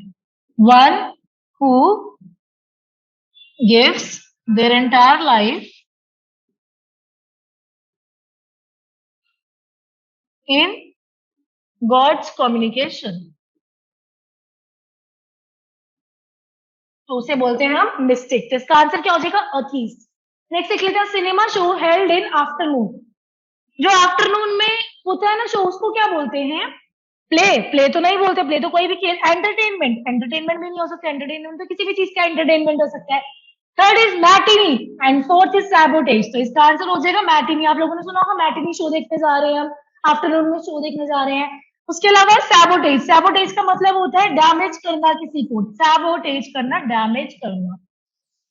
One who gives their entire life in God's communication, तो उसे बोलते हैं हम मिस्टिक। तो इसका आंसर क्या हो जाएगा, अथीस्ट। नेक्स्ट देख लेते हैं, cinema show held in afternoon. जो आफ्टरनून में होता है ना शो, उसको क्या बोलते हैं, प्ले। प्ले तो नहीं बोलते, प्ले तो कोई भी खेल, एंटरटेनमेंट, एंटरटेनमेंट भी नहीं हो सकता, एंटरटेनमेंट तो किसी भी चीज का एंटरटेनमेंट हो सकता है। Third is matinee and fourth is sabotage. तो इसका आंसर हो जाएगा मैटिनी। आप लोगों ने सुना होगा मैटिनी शो देखने जा रहे हैं हम, आफ्टरनून में शो देखने जा रहे हैं। उसके अलावा सैबोटेज, सैबोटेज का मतलब होता है डैमेज करना किसी को, सैबोटेज करना, डैमेज करना।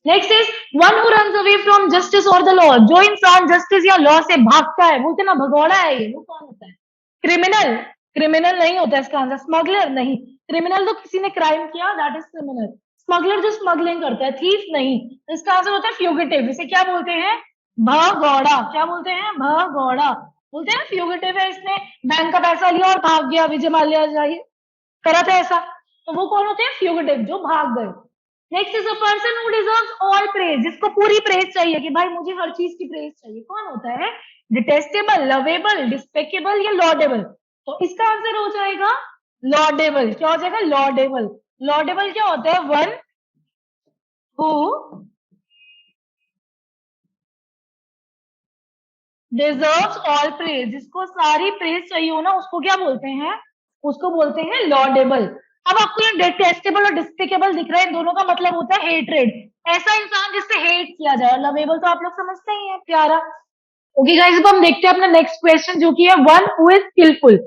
Next is one who runs away from justice और द लॉ। जो इंसान जस्टिस या लॉ से भागता है, बोलते ना भगौड़ा है ये, वो कौन होता है, क्रिमिनल। क्रिमिनल नहीं होता इसका आंसर, स्मगलर नहीं। क्रिमिनल तो किसी ने क्राइम किया, दैट इज क्रिमिनल। स्मगलर जो स्मगलिंग करता है, थीफ नहीं। इसका आंसर होता है फ्यूगिटिव। इसे क्या बोलते हैं, भगौड़ा। क्या बोलते हैं, भगौड़ा। बोलते हैं फ्यूगिटिव है, इसने बैंक का पैसा लिया और भाग गया, विजय माल्या जाइए करा था ऐसा, तो वो कौन होते हैं, फ्यूगिटिव, जो भाग गए। Next is a person who deserves all praise, जिसको पूरी प्रेज चाहिए कि भाई मुझे हर चीज की प्रेज चाहिए, कौन होता है, डिटेस्टेबल, लवेबल, डिस्पेकेबल या लॉडेबल। तो इसका आंसर हो जाएगा लॉडेबल। क्या हो जाएगा, लॉडेबल। लॉडेबल क्या होता है, one who deserves all praise, जिसको सारी प्रेज चाहिए हो ना उसको क्या बोलते हैं, उसको बोलते हैं लॉडेबल। अब आपको ये डिटेस्टेबल और डिस्पिकेबल दिख रहा है, इन दोनों का मतलब होता है हेट्रेड, ऐसा इंसान जिससे हेट किया जाए। लवेबल तो आप लोग समझते ही हैं, प्यारा। ओके गाइस, अब हम देखते हैं अपना नेक्स्ट क्वेश्चन जो कि है वन हु इज स्किलफुल।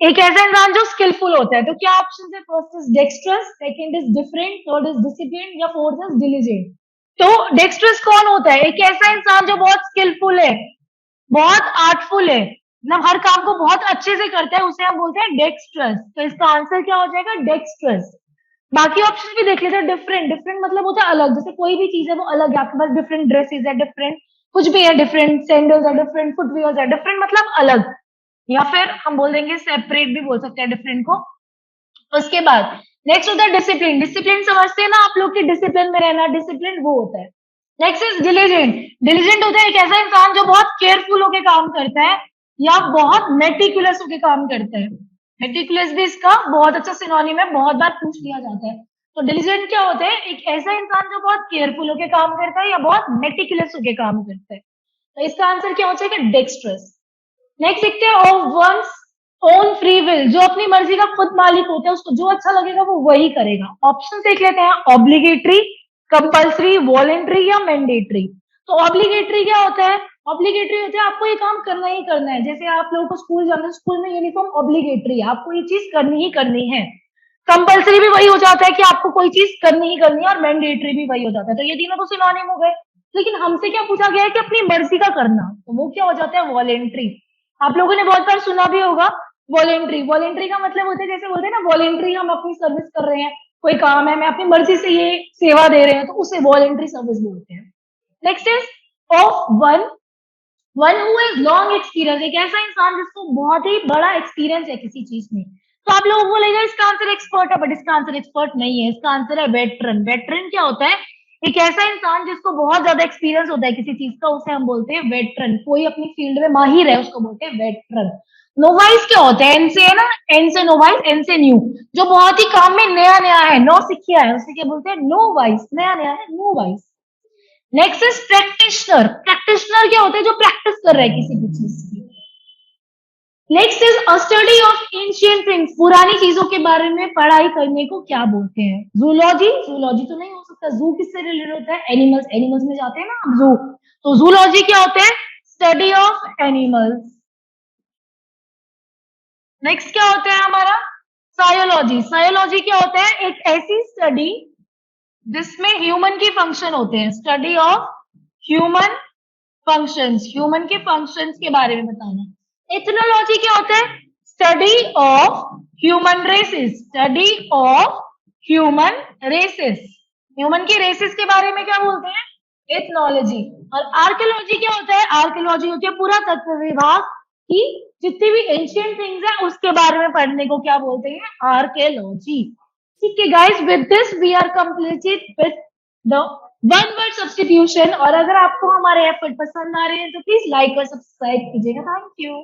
एक ऐसा इंसान जो स्किलफुल होता है, तो क्या ऑप्शन है, first is dextrous, second is different, third is discipline या फोर्थ इज डिलीजेंट। तो डेक्स्ट्रस कौन होता है, एक ऐसा इंसान जो बहुत स्किलफुल है, बहुत आर्टफुल है, मतलब हर काम को बहुत अच्छे से करता है, उसे हम बोलते हैं डेक्स्ट्रस। तो इसका आंसर क्या हो जाएगा, डेक्स्ट्रस। बाकी ऑप्शन भी देख लेते हैं। डिफरेंट, डिफरेंट मतलब होता है अलग, जैसे कोई भी चीज है वो अलग है, आपके पास डिफरेंट ड्रेसेस है, डिफरेंट कुछ भी है, डिफरेंट सैंडल्स है, डिफरेंट फुटवियर्स है, डिफरेंट मतलब अलग, या फिर हम बोल देंगे सेपरेट भी बोल सकते हैं डिफरेंट को। उसके बाद नेक्स्ट होता है डिसिप्लिन। डिसिप्लिन समझते हैं ना आप लोग, की डिसिप्लिन में रहना, डिसिप्लिन वो होता है। Next is diligent. डिलीजेंट होता है एक ऐसा इंसान जो बहुत केयरफुल होकर काम करता है या बहुत मेटिकुलस होकर काम करता है। मेटिकुलस भी इसका बहुत अच्छा सिनोनिम है, बहुत बार पूछ लिया जाता है। तो डिलीजेंट क्या होता है, एक ऐसा इंसान जो बहुत केयरफुल होकर काम करता है या बहुत मेटिकुलस होकर काम करता है। तो इसका आंसर क्या हो जाएगा, डेक्स्ट्रस। नेक्स्ट देखते हैं of one's own free will, जो अपनी मर्जी का खुद मालिक होता है, उसको जो अच्छा लगेगा वो वही करेगा। ऑप्शन देख लेते हैं, ऑब्लिगेटरी, कंपल्सरी, वॉलेंट्री या मैंडेटरी। तो ऑब्लिगेटरी क्या होता है, ऑब्लिगेटरी होता है आपको ये काम करना ही करना है, जैसे आप लोगों को स्कूल जाना है, स्कूल में यूनिफॉर्म ऑब्लिगेटरी है, आपको ये चीज करनी ही करनी है। कंपल्सरी भी वही हो जाता है कि आपको कोई चीज करनी ही करनी है, और मैंडेटरी भी वही हो जाता है। तो ये तीनों तो सिनोनिम हो गए। लेकिन हमसे क्या पूछा गया है कि अपनी मर्जी का करना, तो वो क्या हो जाता है, वॉलेंट्री। आप लोगों ने बहुत बार सुना भी होगा वॉलेंट्री। वॉलेंट्री का मतलब होता है, जैसे बोलते हैं ना, वॉलेंट्री हम अपनी सर्विस कर रहे हैं, कोई काम है, मैं अपनी मर्जी से ये सेवा दे रहे हैं, तो उसे वॉलेंट्री सर्विस बोलते हैं। Next is of one one who is long experience, एक ऐसा इंसान जिसको बहुत ही बड़ा एक्सपीरियंस है किसी चीज में। तो आप लोग बोलेगा इसका आंसर एक्सपर्ट है, बट इसका आंसर एक्सपर्ट नहीं है, इसका आंसर है वेटरन। वेटरन क्या होता है, एक ऐसा इंसान जिसको बहुत ज्यादा एक्सपीरियंस होता है किसी चीज का, उसे हम बोलते हैं वेटरन। कोई अपनी फील्ड में माहिर है उसको बोलते हैं वेटरन। नोवाइस क्या होता है, एन से है ना, एन से नोवाइस, एन से न्यू, जो बहुत ही काम में नया नया है, नौ सिखिया है, उसे क्या बोलते हैं, नोवाइस, नया नया है, novice. Next is practitioner. Practitioner क्या होता है, जो प्रैक्टिस कर रहा है किसी भी चीज की। Next is a study of ancient things, पुरानी चीजों के बारे में पढ़ाई करने को क्या बोलते हैं, जूलॉजी। जूलॉजी तो नहीं हो सकता, जू किससे रिलेटेड होता है, एनिमल्स, एनिमल्स में जाते हैं ना आप जू। तो जूलॉजी क्या होता है, स्टडी ऑफ एनिमल्स। नेक्स्ट क्या होता है हमारा, सायोलॉजी। सायोलॉजी क्या होता है, एक ऐसी स्टडी जिसमें ह्यूमन की फंक्शन होते हैं, study of human functions, human के फंक्शंस के बारे में बताना। एथनोलॉजी क्या होता है, study of human races, study of human races, human की रेसेस के बारे में क्या बोलते हैं, एथनोलॉजी। और आर्कियोलॉजी क्या होता है, आर्कियोलॉजी होती है पुरातत्व विभाग की जितनी भी एंशियंट थिंग्स है उसके बारे में पढ़ने को क्या बोलते हैं, आर्कियोलॉजी। ठीक है guys, with this we are completed with the one word substitution. और अगर आपको हमारे एफर्ट पसंद आ रहे हैं तो प्लीज लाइक और सब्सक्राइब कीजिएगा। Thank you.